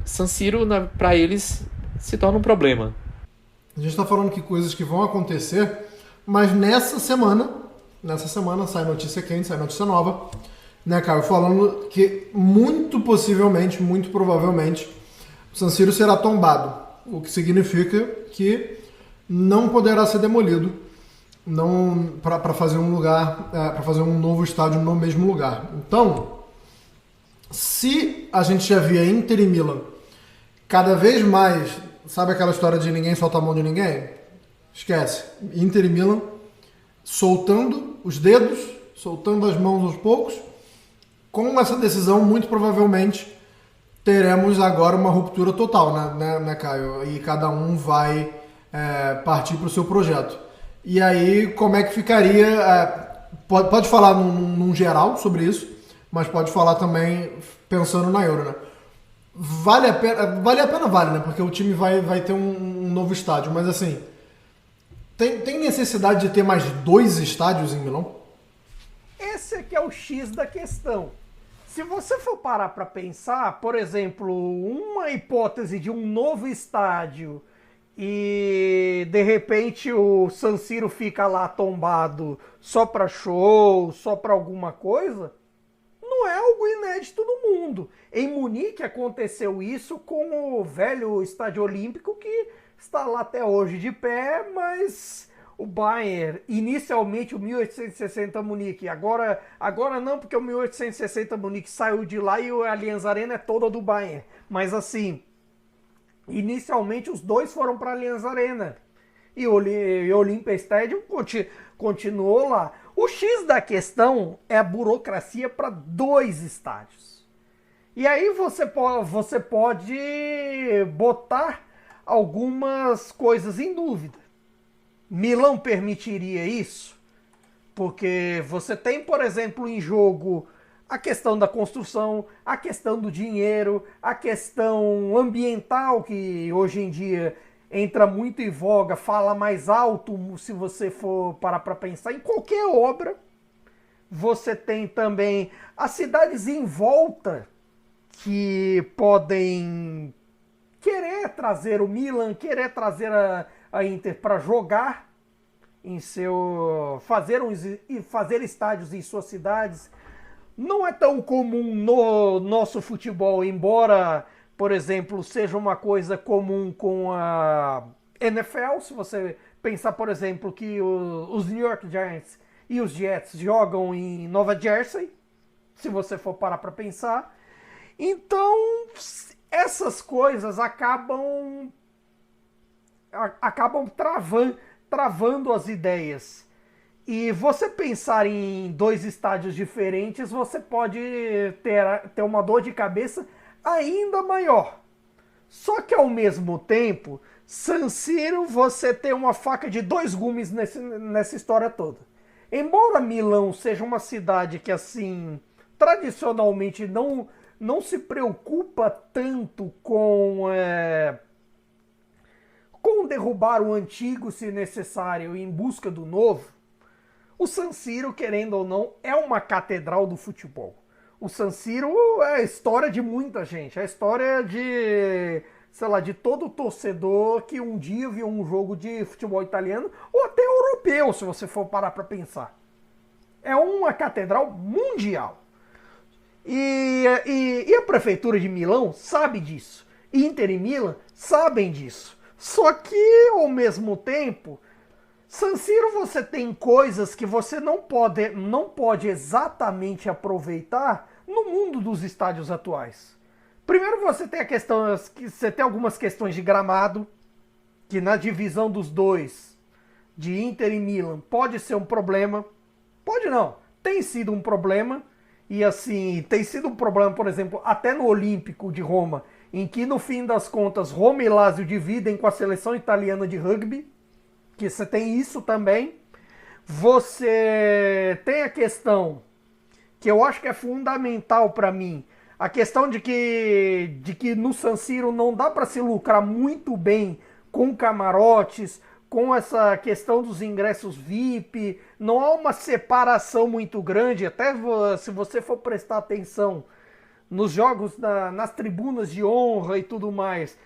San Siro, para eles, se torna um problema. A gente está falando que coisas que vão acontecer, mas nessa semana sai notícia quente, sai notícia nova, né, Caio? Falando que muito possivelmente, muito provavelmente, o San Siro será tombado, o que significa que não poderá ser demolido para fazer para fazer um novo estádio no mesmo lugar. Então, se a gente já via Inter e Milan cada vez mais, sabe aquela história de ninguém solta a mão de ninguém? Esquece. Inter e Milan soltando os dedos, soltando as mãos aos poucos. Com essa decisão, muito provavelmente teremos agora uma ruptura total, né, Caio? E cada um vai partir para o seu projeto. E aí, como é que ficaria? Pode falar num geral sobre isso, mas pode falar também pensando na Euro, né? Vale a pena, né? Porque o time vai ter um novo estádio, mas assim, tem necessidade de ter mais 2 estádios em Milão? Esse aqui é o X da questão. Se você for parar para pensar, por exemplo, uma hipótese de um novo estádio e de repente o San Siro fica lá tombado só para show, só para alguma coisa, não é algo inédito no mundo. Em Munique aconteceu isso com o velho Estádio Olímpico, que está lá até hoje de pé, mas o Bayern, inicialmente o 1860 Munique, agora não, porque o 1860 Munique saiu de lá e o Allianz Arena é toda do Bayern. Mas assim, inicialmente os dois foram para a Allianz Arena e o Olympia Stadium continuou lá. O X da questão é a burocracia para 2 estádios. E aí você pode botar algumas coisas em dúvida. Milão permitiria isso? Porque você tem, por exemplo, em jogo a questão da construção, a questão do dinheiro, a questão ambiental, que hoje em dia entra muito em voga, fala mais alto se você for parar para pensar em qualquer obra. Você tem também as cidades em volta que podem querer trazer o Milan, querer trazer a Inter para jogar fazer estádios em suas cidades. Não é tão comum no nosso futebol, embora, por exemplo, seja uma coisa comum com a NFL. Se você pensar, por exemplo, que os New York Giants e os Jets jogam em Nova Jersey, se você for parar para pensar. Então, essas coisas acabam travando as ideias. E você pensar em 2 estádios diferentes, você pode ter uma dor de cabeça ainda maior. Só que ao mesmo tempo, San Siro, você tem uma faca de 2 gumes nessa história toda. Embora Milão seja uma cidade que, assim, tradicionalmente não se preocupa tanto com derrubar o antigo, se necessário, em busca do novo, o San Siro, querendo ou não, é uma catedral do futebol. O San Siro é a história de muita gente, é a história de todo torcedor que um dia viu um jogo de futebol italiano, ou até europeu, se você for parar para pensar. É uma catedral mundial. E a prefeitura de Milão sabe disso. Inter e Milan sabem disso. Só que, ao mesmo tempo, San Siro, você tem coisas que você não pode exatamente aproveitar no mundo dos estádios atuais. Primeiro você tem algumas questões de gramado, que na divisão dos dois, de Inter e Milan, pode ser um problema. Pode não, tem sido um problema. E assim, tem sido um problema, por exemplo, até no Olímpico de Roma, em que no fim das contas Roma e Lazio dividem com a seleção italiana de rugby, que você tem isso também. Você tem a questão, que eu acho que é fundamental para mim, a questão de que no San Siro não dá para se lucrar muito bem com camarotes, com essa questão dos ingressos VIP, não há uma separação muito grande, até se você for prestar atenção nos jogos, nas tribunas de honra e tudo mais,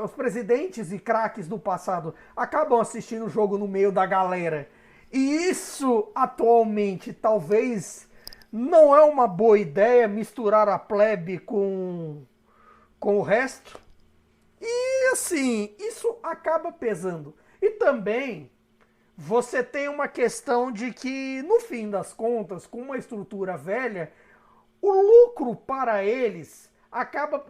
Os presidentes e craques do passado acabam assistindo o jogo no meio da galera. E isso, atualmente, talvez não é uma boa ideia misturar a plebe com o resto. E, assim, isso acaba pesando. E também, você tem uma questão de que, no fim das contas, com uma estrutura velha, o lucro para eles acaba,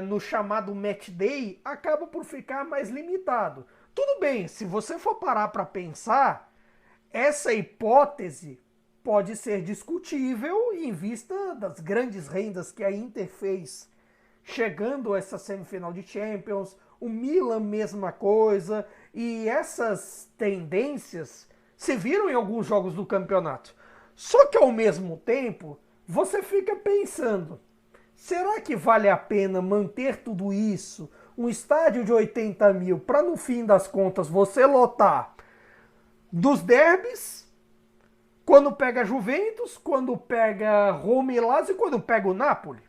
no chamado match day, acaba por ficar mais limitado. Tudo bem, se você for parar para pensar, essa hipótese pode ser discutível em vista das grandes rendas que a Inter fez chegando a essa semifinal de Champions, o Milan mesma coisa, e essas tendências se viram em alguns jogos do campeonato. Só que ao mesmo tempo, você fica pensando, será que vale a pena manter tudo isso, um estádio de 80 mil, para no fim das contas você lotar dos derbys, quando pega Juventus, quando pega Roma e Lazio e quando pega o Napoli?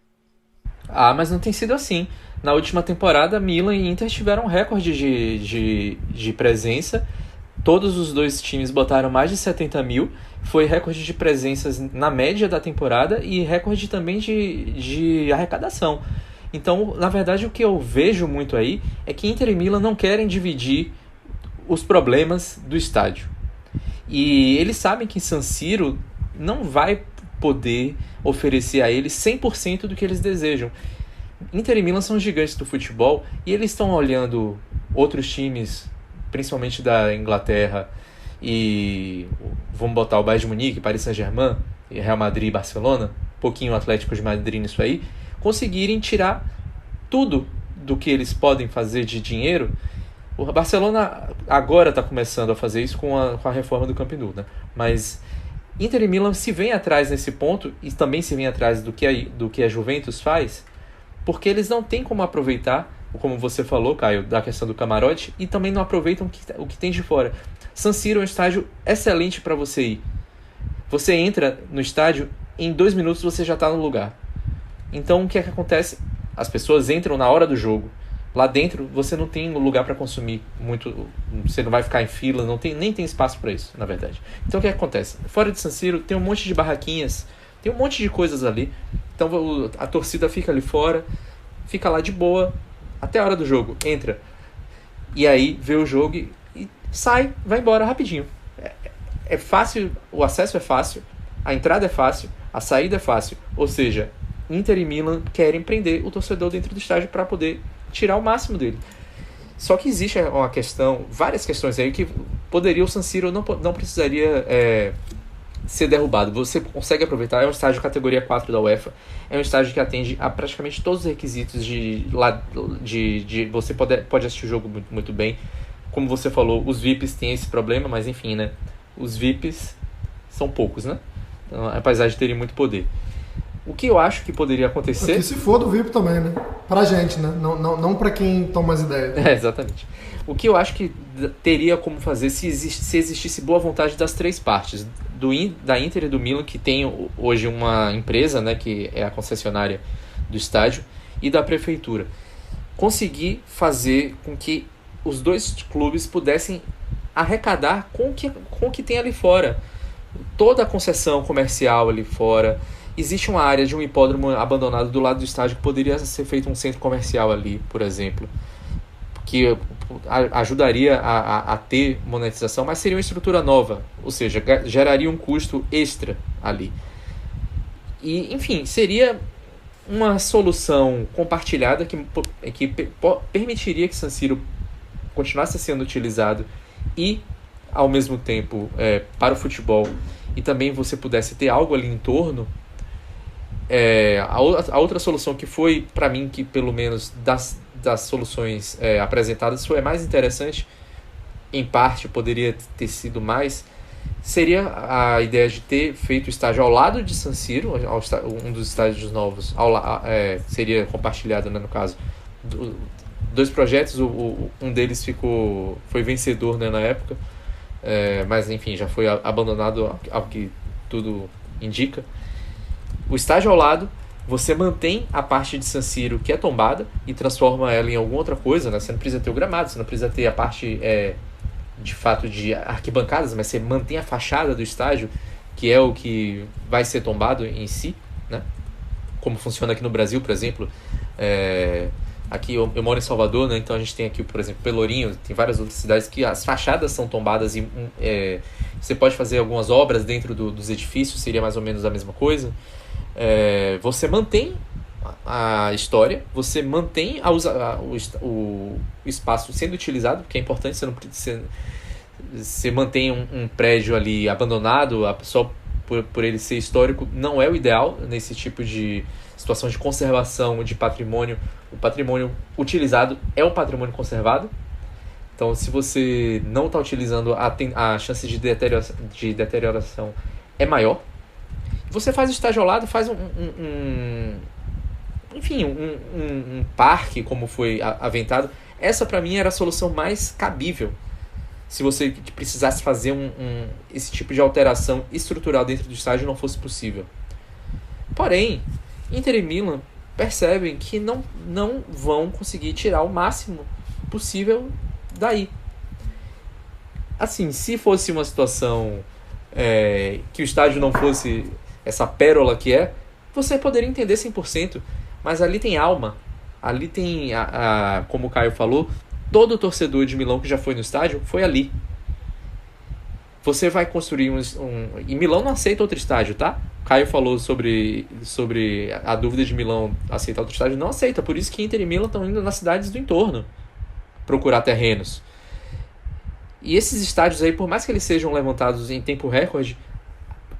Ah, mas não tem sido assim. Na última temporada, Milan e Inter tiveram um recorde de presença. Todos os dois times botaram mais de 70 mil. Foi recorde de presenças na média da temporada e recorde também de arrecadação. Então, na verdade, o que eu vejo muito aí é que Inter e Milan não querem dividir os problemas do estádio. E eles sabem que San Siro não vai poder oferecer a eles 100% do que eles desejam. Inter e Milan são gigantes do futebol e eles estão olhando outros times, principalmente da Inglaterra, e vamos botar o Bayern de Munique, Paris Saint-Germain, Real Madrid e Barcelona, um pouquinho o Atlético de Madrid nisso aí, conseguirem tirar tudo do que eles podem fazer de dinheiro. O Barcelona agora está começando a fazer isso com a reforma do Camp Nou, né? Mas Inter e Milan se vêm atrás nesse ponto e também se vêm atrás do que a Juventus faz, porque eles não têm como aproveitar, como você falou, Caio, da questão do camarote, e também não aproveitam o que tem de fora. San Siro é um estádio excelente para você ir. Você entra no estádio, em 2 minutos você já está no lugar. Então o que é que acontece? As pessoas entram na hora do jogo. Lá dentro você não tem lugar para consumir muito, você não vai ficar em fila, nem tem espaço para isso, na verdade. Então o que acontece? Fora de San Siro tem um monte de barraquinhas, tem um monte de coisas ali. Então a torcida fica ali fora, fica lá de boa, até a hora do jogo, entra. E aí vê o jogo e sai, vai embora rapidinho. É fácil, o acesso é fácil, a entrada é fácil, a saída é fácil. Ou seja, Inter e Milan querem prender o torcedor dentro do estádio para poder tirar o máximo dele. Só que existe uma questão, várias questões aí que poderia o San Siro não precisaria ser derrubado. Você consegue aproveitar, é um estádio categoria 4 da UEFA, é um estádio que atende a praticamente todos os requisitos de você pode assistir o jogo muito, muito bem. Como você falou, os VIPs têm esse problema, mas enfim, né? Os VIPs são poucos, né? Então, apesar de terem muito poder. O que eu acho que poderia acontecer... Que se for do VIP também, né? Pra gente, né? Não pra quem toma as ideias. Exatamente. O que eu acho que teria como fazer se existisse boa vontade das três partes, da Inter e do Milan, que tem hoje uma empresa, né, que é a concessionária do estádio, e da prefeitura. Conseguir fazer com que os dois clubes pudessem arrecadar com o que tem ali fora. Toda a concessão comercial ali fora. Existe uma área de um hipódromo abandonado do lado do estádio que poderia ser feito um centro comercial ali, por exemplo, que ajudaria a ter monetização, mas seria uma estrutura nova, ou seja, geraria um custo extra ali. E, enfim, seria uma solução compartilhada que permitiria que San Siro continuasse sendo utilizado e, ao mesmo tempo, para o futebol, e também você pudesse ter algo ali em torno. A outra solução que foi, para mim, que pelo menos das soluções apresentadas foi a mais interessante, em parte poderia ter sido mais, seria a ideia de ter feito o estádio ao lado de San Siro, um dos estádios novos, seria compartilhado, né, no caso, dois projetos, um deles foi vencedor, né, na época, mas enfim, já foi abandonado ao que tudo indica. O estádio ao lado você mantém a parte de San Siro que é tombada e transforma ela em alguma outra coisa, né? Você não precisa ter o gramado, você não precisa ter a parte de fato de arquibancadas, mas você mantém a fachada do estádio, que é o que vai ser tombado em si, né? Como funciona aqui no Brasil, por exemplo. Aqui eu moro em Salvador, né? Então a gente tem aqui, por exemplo, Pelourinho, tem várias outras cidades que as fachadas são tombadas e você pode fazer algumas obras dentro dos edifícios, seria mais ou menos a mesma coisa. Você mantém a história, você mantém o espaço sendo utilizado, que é importante, você mantém um prédio ali abandonado, só por ele ser histórico, não é o ideal nesse tipo de situação de conservação de patrimônio. O patrimônio utilizado é um patrimônio conservado. Então, se você não está utilizando, a chance de deterioração é maior. Você faz o estádio ao lado, faz um parque, como foi aventado. Essa, para mim, era a solução mais cabível. Se você precisasse fazer esse tipo de alteração estrutural dentro do estádio, não fosse possível. Porém, Inter e Milan percebem que não vão conseguir tirar o máximo possível daí. Assim, se fosse uma situação que o estádio não fosse essa pérola que você poderia entender 100%, mas ali tem alma, ali tem, como o Caio falou, todo torcedor de Milão que já foi no estádio foi ali. Você vai construir e Milão não aceita outro estádio, tá? Caio falou sobre a dúvida de Milão aceitar outro estádio. Não aceita, por isso que Inter e Milan estão indo nas cidades do entorno procurar terrenos. E esses estádios aí, por mais que eles sejam levantados em tempo recorde,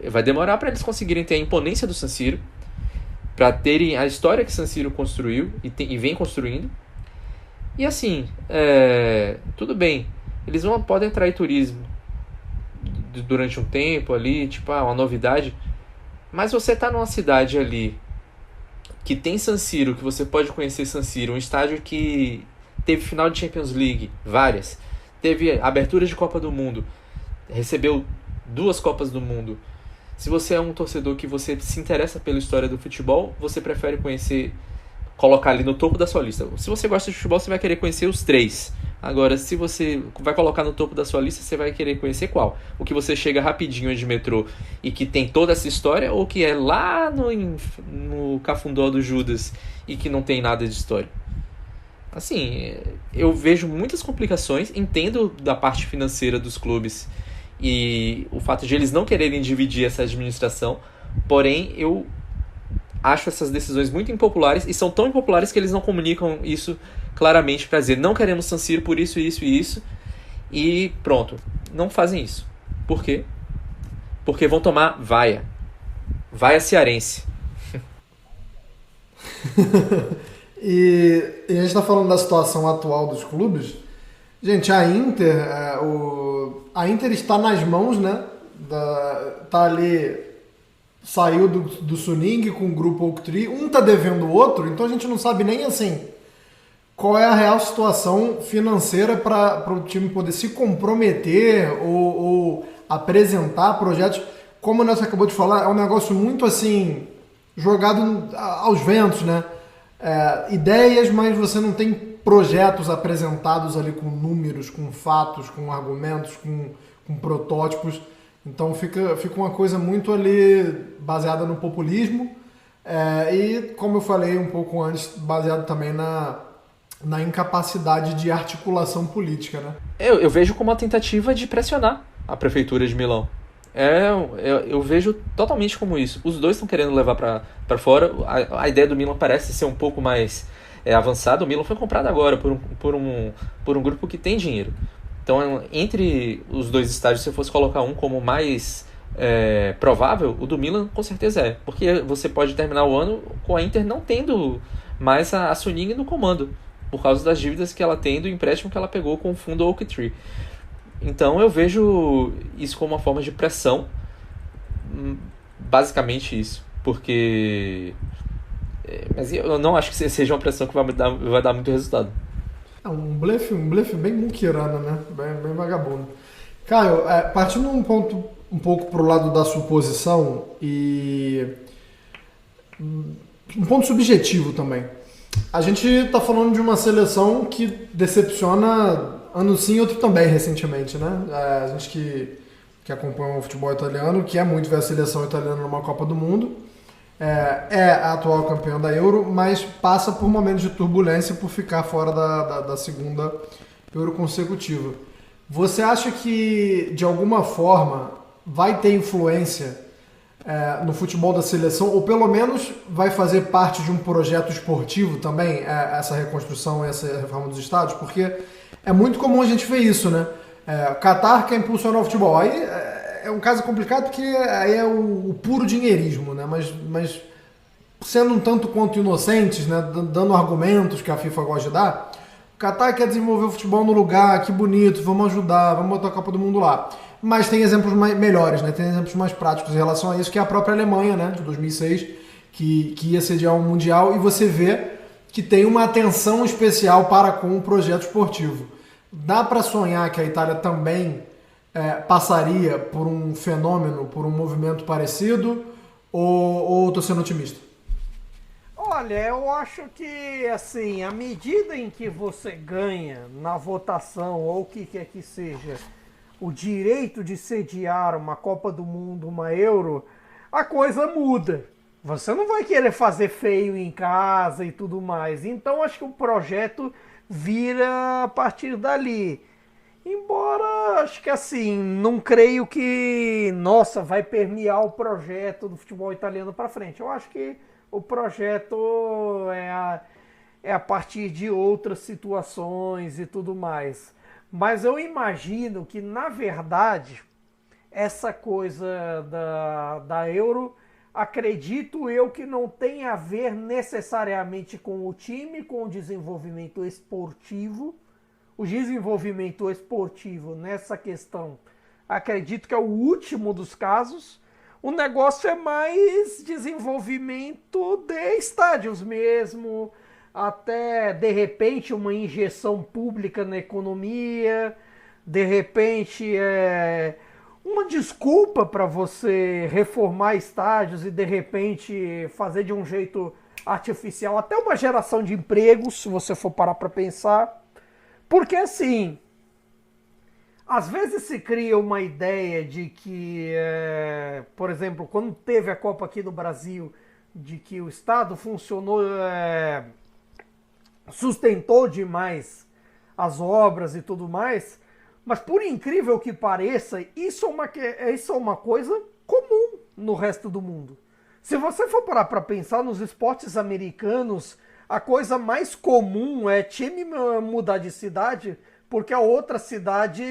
vai demorar para eles conseguirem ter a imponência do San Siro, para terem a história que San Siro construiu e vem construindo. E assim, tudo bem, eles podem atrair turismo durante um tempo ali, tipo, uma novidade, mas você tá numa cidade ali que tem San Siro, que você pode conhecer San Siro, um estádio que teve final de Champions League, várias, teve abertura de Copa do Mundo, recebeu 2 Copas do Mundo. Se você é um torcedor que você se interessa pela história do futebol, você prefere colocar ali no topo da sua lista. Se você gosta de futebol, você vai querer conhecer os 3. Agora, se você vai colocar no topo da sua lista, você vai querer conhecer qual? O que você chega rapidinho de metrô e que tem toda essa história, ou que é lá no Cafundó do Judas e que não tem nada de história? Assim, eu vejo muitas complicações, entendo da parte financeira dos clubes e o fato de eles não quererem dividir essa administração, porém eu acho essas decisões muito impopulares, e são tão impopulares que eles não comunicam isso claramente para dizer: não queremos San Siro por isso, isso e isso, e pronto. Não fazem isso. Por quê? Porque vão tomar vaia cearense. E a gente está falando da situação atual dos clubes. Gente, a Inter está nas mãos, né? Tá ali, saiu do Suning com o grupo Oaktree, um tá devendo o outro, então a gente não sabe nem assim qual é a real situação financeira para o time poder se comprometer ou apresentar projetos. Como o Nelson acabou de falar, é um negócio muito assim, jogado aos ventos, né? Ideias, mas você não tem projetos apresentados ali com números, com fatos, com argumentos, com protótipos. Então fica uma coisa muito ali baseada no populismo e, como eu falei um pouco antes, baseado também na incapacidade de articulação política, né? Eu vejo como uma tentativa de pressionar a prefeitura de Milão. Eu vejo totalmente como isso. Os dois estão querendo levar para fora. A ideia do Milan parece ser um pouco mais avançada. O Milan foi comprado agora por um grupo que tem dinheiro. Então, entre os dois estádios, se eu fosse colocar um como mais provável, o do Milan com certeza é. Porque você pode terminar o ano com a Inter não tendo mais a Suning no comando, por causa das dívidas que ela tem do empréstimo que ela pegou com o fundo Oaktree. Então eu vejo isso como uma forma de pressão, basicamente isso, porque mas eu não acho que seja uma pressão que vai dar muito resultado. Um blefe bem muquirana, né? Bem vagabundo. Caio, partindo um pouco pro lado da suposição, e um ponto subjetivo também. A gente está falando de uma seleção que decepciona ano sim, outro também, recentemente, né? A gente que acompanha o futebol italiano, que é muito ver a seleção italiana numa Copa do Mundo, é a atual campeã da Euro, mas passa por momentos de turbulência por ficar fora da segunda Euro consecutiva. Você acha que, de alguma forma, vai ter influência no futebol da seleção, ou pelo menos vai fazer parte de um projeto esportivo também, essa reconstrução, essa reforma dos estádios? Porque é muito comum a gente ver isso, né? O Qatar quer impulsionar o futebol. Aí é um caso complicado porque aí é o puro dinheirismo, né? Mas sendo um tanto quanto inocentes, né? Dando argumentos que a FIFA gosta de dar, o Qatar quer desenvolver o futebol no lugar, que bonito, vamos ajudar, vamos botar a Copa do Mundo lá. Mas tem exemplos melhores, né? Tem exemplos mais práticos em relação a isso, que é a própria Alemanha, né? De 2006, que ia sediar um Mundial, e você vê que tem uma atenção especial para com o projeto esportivo. Dá para sonhar que a Itália também passaria por um fenômeno, por um movimento parecido, ou estou sendo otimista? Olha, eu acho que, assim, à medida em que você ganha na votação, ou o que quer que seja, o direito de sediar uma Copa do Mundo, uma Euro, a coisa muda. Você não vai querer fazer feio em casa e tudo mais. Então, acho que o projeto vira a partir dali. Embora, acho que assim, não creio que, nossa, vai permear o projeto do futebol italiano para frente. Eu acho que o projeto é a partir de outras situações e tudo mais. Mas eu imagino que, na verdade, essa coisa da Euro, acredito eu que não tem a ver necessariamente com o time, com o desenvolvimento esportivo. O desenvolvimento esportivo nessa questão, acredito que é o último dos casos. O negócio é mais desenvolvimento de estádios mesmo, até de repente uma injeção pública na economia, de repente uma desculpa para você reformar estádios e de repente fazer de um jeito artificial, até uma geração de empregos, se você for parar para pensar. Porque assim, às vezes se cria uma ideia de que, por exemplo, quando teve a Copa aqui no Brasil, de que o Estado funcionou, sustentou demais as obras e tudo mais, mas por incrível que pareça, isso é uma coisa comum no resto do mundo. Se você for parar para pensar nos esportes americanos, a coisa mais comum é time mudar de cidade porque a outra cidade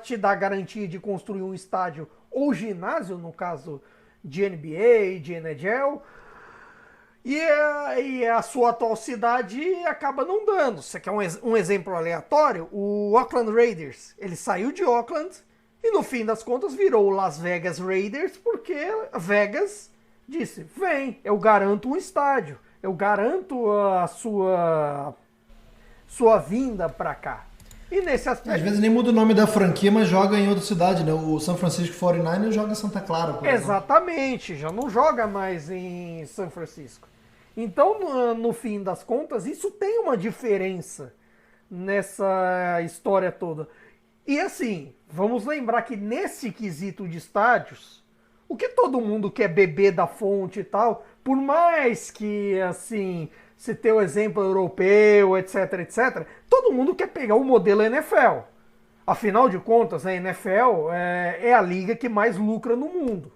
te dá garantia de construir um estádio ou ginásio, no caso de NBA, de NHL, e a sua atual cidade acaba não dando. Você quer um exemplo aleatório? O Oakland Raiders, ele saiu de Oakland e no fim das contas virou o Las Vegas Raiders porque Vegas disse, vem, eu garanto um estádio. Eu garanto a sua vinda para cá. E nesse aspecto... Às vezes nem muda o nome da franquia, mas joga em outra cidade, né? O San Francisco 49ers joga em Santa Clara, por exemplo. Exatamente, já não joga mais em São Francisco. Então, no fim das contas, isso tem uma diferença nessa história toda. E assim, vamos lembrar que nesse quesito de estádios, o que todo mundo quer beber da fonte e tal, por mais que, assim, se ter o exemplo europeu, etc, etc, todo mundo quer pegar o modelo NFL. Afinal de contas, a NFL é a liga que mais lucra no mundo.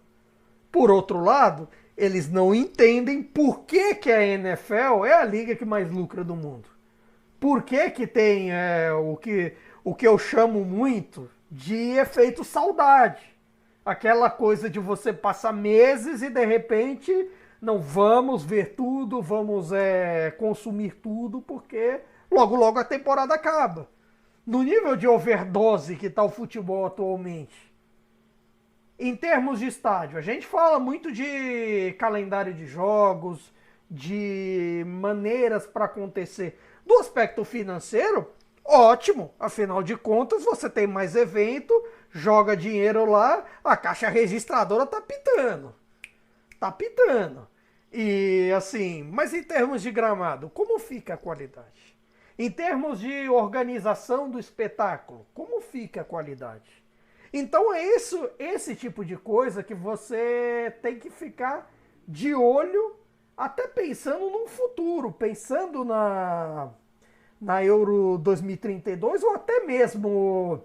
Por outro lado, eles não entendem por que a NFL é a liga que mais lucra do mundo. Por que tem o que eu chamo muito de efeito saudade. Aquela coisa de você passar meses e de repente... Não vamos ver tudo, vamos consumir tudo, porque logo a temporada acaba. No nível de overdose que está o futebol atualmente, em termos de estádio, a gente fala muito de calendário de jogos, de maneiras para acontecer. Do aspecto financeiro, ótimo, afinal de contas você tem mais evento, joga dinheiro lá, a caixa registradora está pitando. Tá pitando. E assim, mas em termos de gramado, como fica a qualidade? Em termos de organização do espetáculo, como fica a qualidade? Então é isso, esse tipo de coisa que você tem que ficar de olho, até pensando num futuro, pensando na Euro 2032 ou até mesmo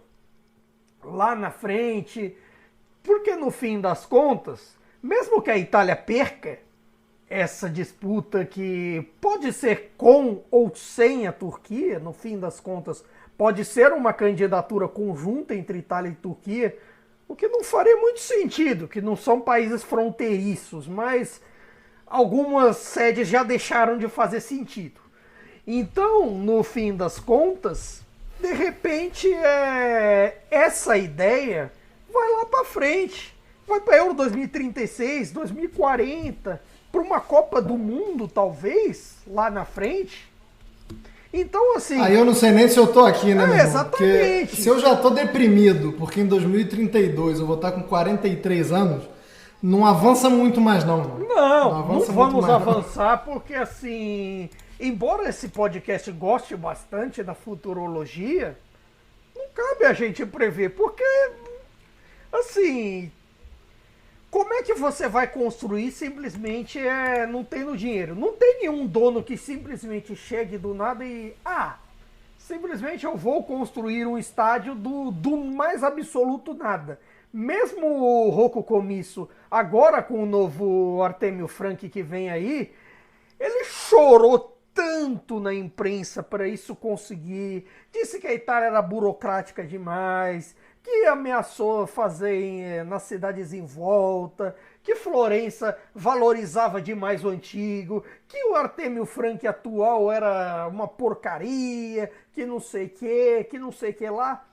lá na frente, porque no fim das contas, mesmo que a Itália perca essa disputa que pode ser com ou sem a Turquia, no fim das contas, pode ser uma candidatura conjunta entre Itália e Turquia, o que não faria muito sentido, que não são países fronteiriços, mas algumas sedes já deixaram de fazer sentido. Então, no fim das contas, de repente, essa ideia vai lá para frente, vai para Euro 2036, 2040, para uma Copa do Mundo, talvez, lá na frente. Então, assim... Aí eu não sei nem se eu tô aqui, né, meu irmão? Exatamente. Porque se eu já tô deprimido, porque em 2032 eu vou estar com 43 anos, não avança muito mais, não. Não vamos avançar, porque, assim... Embora esse podcast goste bastante da futurologia, não cabe a gente prever, porque, assim... Como é que você vai construir simplesmente não tendo dinheiro? Não tem nenhum dono que simplesmente chegue do nada e... simplesmente eu vou construir um estádio do mais absoluto nada. Mesmo o Rocco Commisso, agora com o novo Artemio Franchi que vem aí, ele chorou tanto na imprensa para isso conseguir. Disse que a Itália era burocrática demais, que ameaçou fazer nas cidades em volta, que Florença valorizava demais o antigo, que o Artemio Franchi atual era uma porcaria, que não sei que lá.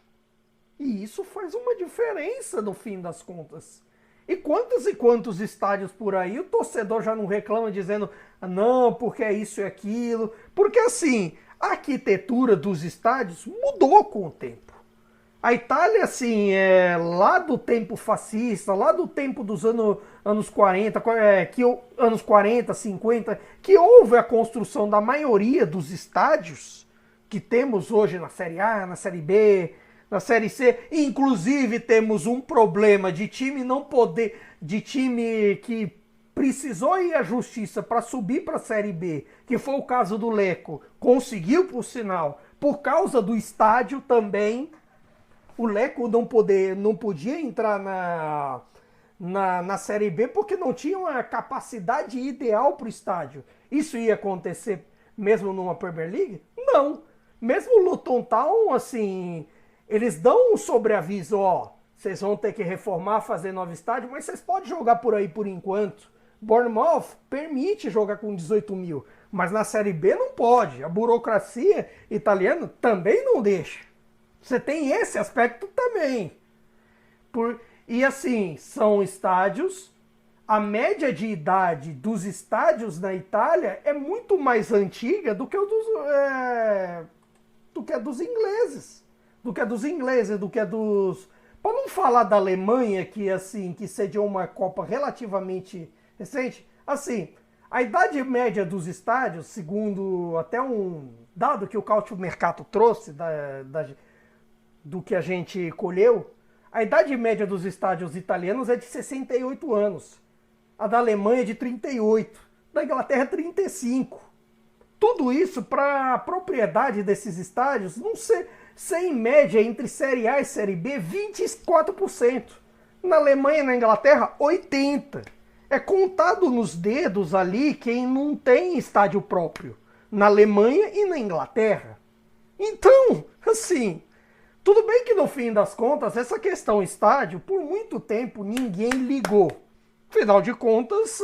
E isso faz uma diferença no fim das contas. E quantos estádios por aí o torcedor já não reclama dizendo não, porque é isso e aquilo. Porque assim, a arquitetura dos estádios mudou com o tempo. A Itália, assim, lá do tempo fascista, lá do tempo dos anos 40, anos 40, 50, que houve a construção da maioria dos estádios que temos hoje na Série A, na Série B, na Série C. Inclusive temos um problema de time não poder, de time que precisou ir à justiça para subir para a Série B, que foi o caso do Lecco, conseguiu, por sinal, por causa do estádio também. O Lecco não podia entrar na Série B porque não tinha uma capacidade ideal para o estádio. Isso ia acontecer mesmo numa Premier League? Não. Mesmo o Luton Town, assim, eles dão um sobreaviso, vocês vão ter que reformar, fazer novo estádio, mas vocês podem jogar por aí por enquanto. Bournemouth permite jogar com 18 mil, mas na Série B não pode. A burocracia italiana também não deixa. Você tem esse aspecto também. E assim, são estádios... A média de idade dos estádios na Itália é muito mais antiga do que a dos ingleses. Para não falar da Alemanha, que sediou uma Copa relativamente recente. Assim, a idade média dos estádios, segundo até um dado que o Cautio Mercato trouxe do que a gente colheu, a idade média dos estádios italianos é de 68 anos. A da Alemanha é de 38. Da Inglaterra, 35. Tudo isso para a propriedade desses estádios não ser em média entre Série A e Série B 24%. Na Alemanha e na Inglaterra, 80%. É contado nos dedos ali quem não tem estádio próprio. Na Alemanha e na Inglaterra. Então, assim... Tudo bem que no fim das contas, essa questão estádio, por muito tempo ninguém ligou. Afinal de contas,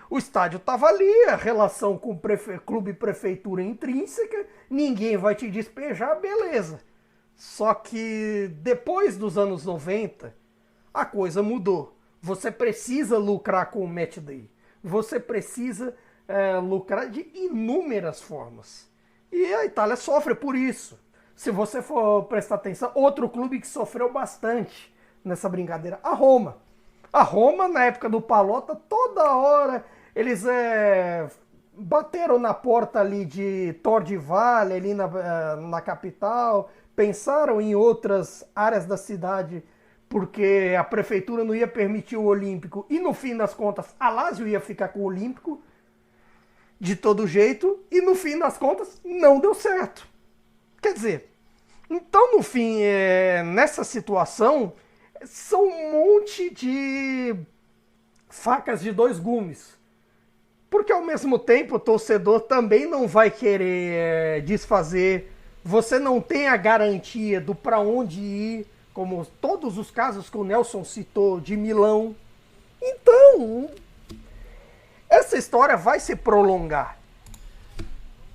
o estádio estava ali, a relação com clube e prefeitura intrínseca, ninguém vai te despejar, beleza. Só que depois dos anos 90, a coisa mudou. Você precisa lucrar com o Match Day. Você precisa lucrar de inúmeras formas. E a Itália sofre por isso. Se você for prestar atenção, outro clube que sofreu bastante nessa brincadeira, a Roma. A Roma, na época do Pallotta, toda hora Eles bateram na porta ali de Tordivale, ali na capital, pensaram em outras áreas da cidade, porque a prefeitura não ia permitir o Olímpico, e no fim das contas, a Lazio ia ficar com o Olímpico, de todo jeito, e no fim das contas, não deu certo. Quer dizer, então no fim, nessa situação, são um monte de facas de dois gumes. Porque ao mesmo tempo o torcedor também não vai querer desfazer. Você não tem a garantia do para onde ir, como todos os casos que o Nelson citou de Milão. Então, essa história vai se prolongar.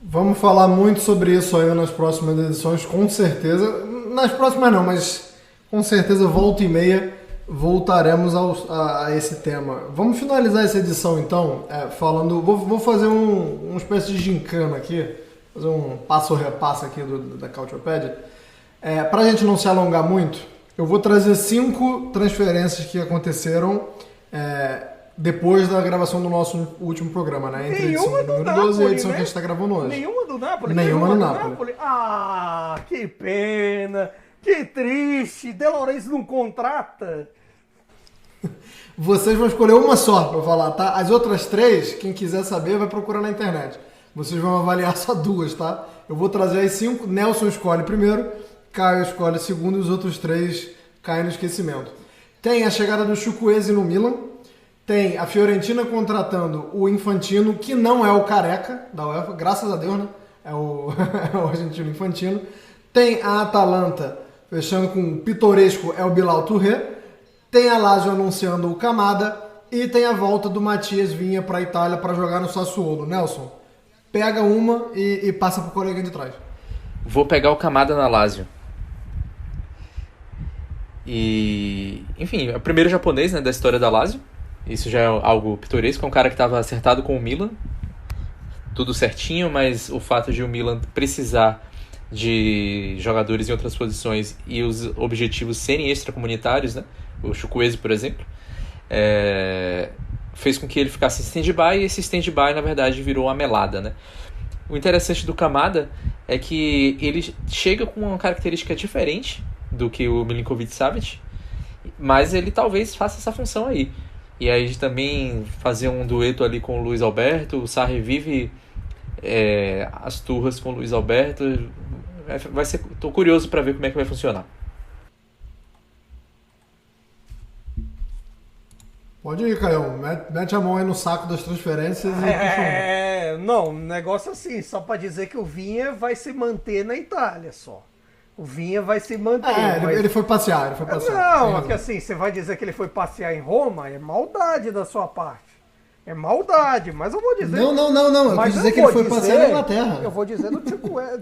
Vamos falar muito sobre isso ainda nas próximas edições, com certeza. Nas próximas não, mas com certeza volta e meia voltaremos a esse tema. Vamos finalizar essa edição então, falando... Vou fazer uma espécie de gincana aqui, fazer um passo-repasso aqui da Cautiopédia. Para a gente não se alongar muito, eu vou trazer 5 transferências que aconteceram depois da gravação do nosso último programa, né? Entre a edição número 12 e a edição que a gente está gravando hoje. Nenhuma do Napoli? Nenhuma do Napoli. Ah, que pena! Que triste! De Laurentiis não contrata! Vocês vão escolher uma só para falar, tá? As outras 3, quem quiser saber, vai procurar na internet. Vocês vão avaliar só 2, tá? Eu vou trazer as 5. Nelson escolhe primeiro, Caio escolhe segundo e os outros 3 caem no esquecimento. Tem a chegada do Chukwueze no Milan. Tem a Fiorentina contratando o Infantino, que não é o careca da UEFA, graças a Deus, né? É o argentino Infantino. Tem a Atalanta fechando com o pitoresco El Bilal Touré. Tem a Lazio anunciando o Kamada e tem a volta do Matias Vinha para a Itália para jogar no Sassuolo. Nelson, pega uma e passa para o colega de trás. Vou pegar o Kamada na Lazio. E, enfim, é o primeiro japonês, né, da história da Lazio. Isso já é algo pitoresco. É um cara que estava acertado com o Milan. Tudo certinho, mas o fato de o Milan precisar de jogadores em outras posições e os objetivos serem extracomunitários, né? O Chukwueze, por exemplo, fez com que ele ficasse em stand-by, e esse stand-by, na verdade, virou uma melada, né? O interessante do Kamada é que ele chega com uma característica diferente do que o Milinkovic-Savic, mas ele talvez faça essa função aí. E aí também fazer um dueto ali com o Luiz Alberto. O Sarri vive as turras com o Luiz Alberto. Tô curioso para ver como é que vai funcionar. Pode ir, Caio. Mete a mão aí no saco das transferências e... Não, negócio assim, só para dizer que o Vinha vai se manter na Itália só. O Vinha vai se manter. Ele foi passear, Não, é que assim, você vai dizer que ele foi passear em Roma, é maldade da sua parte. É maldade, mas eu vou dizer... Não. Eu quis dizer que ele foi passear na Inglaterra. Eu vou dizer do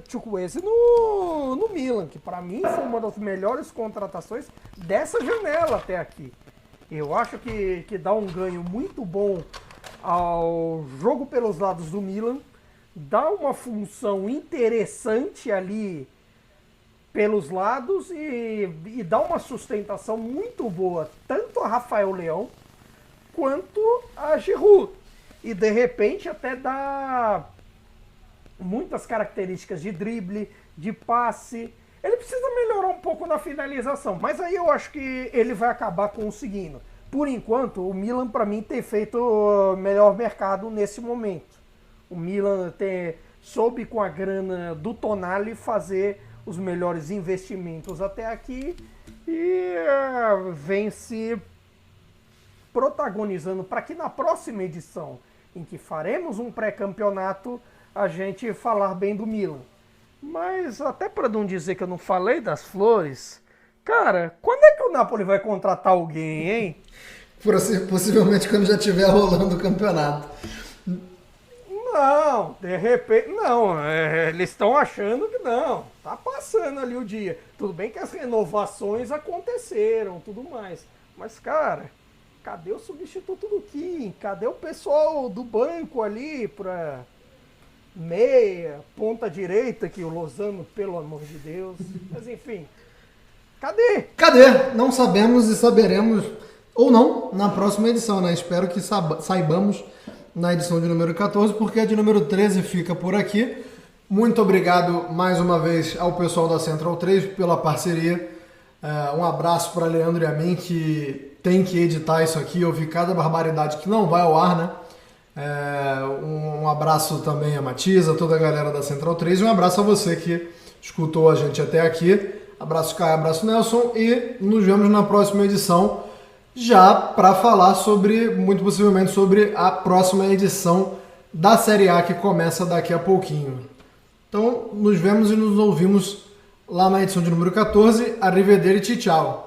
Chukwueze no Milan, que para mim foi uma das melhores contratações dessa janela até aqui. Eu acho que dá um ganho muito bom ao jogo pelos lados do Milan, dá uma função interessante ali pelos lados e dá uma sustentação muito boa tanto a Rafael Leão quanto a Giroud. E de repente até dá muitas características de drible, de passe. Ele precisa melhorar um pouco na finalização, mas aí eu acho que ele vai acabar conseguindo. Por enquanto, o Milan, para mim, tem feito o melhor mercado nesse momento. O Milan soube, com a grana do Tonali, fazer os melhores investimentos até aqui e vem se protagonizando para que na próxima edição, em que faremos um pré-campeonato, a gente falar bem do Milan. Mas até para não dizer que eu não falei das flores, cara, quando é que o Napoli vai contratar alguém, hein? Possivelmente quando já estiver rolando o campeonato. Não, de repente, não, eles estão achando que não, tá passando ali o dia. Tudo bem que as renovações aconteceram, tudo mais, mas cara, cadê o substituto do Kim? Cadê o pessoal do banco ali pra meia, ponta direita, que o Lozano, pelo amor de Deus, mas enfim, cadê? Não sabemos e saberemos, ou não, na próxima edição, né? Espero que saibamos na edição de número 14, porque a de número 13 fica por aqui. Muito obrigado mais uma vez ao pessoal da Central 3 pela parceria. Um abraço para Leandro e a mim, que tem que editar isso aqui, ouvir cada barbaridade que não vai ao ar, né? Um abraço também a Matias, a toda a galera da Central 3 e um abraço a você que escutou a gente até aqui. Abraço Caio, abraço Nelson e nos vemos na próxima edição, já para falar muito possivelmente sobre a próxima edição da Série A que começa daqui a pouquinho. Então nos vemos e nos ouvimos lá na edição de número 14. Arrivederci, tchau!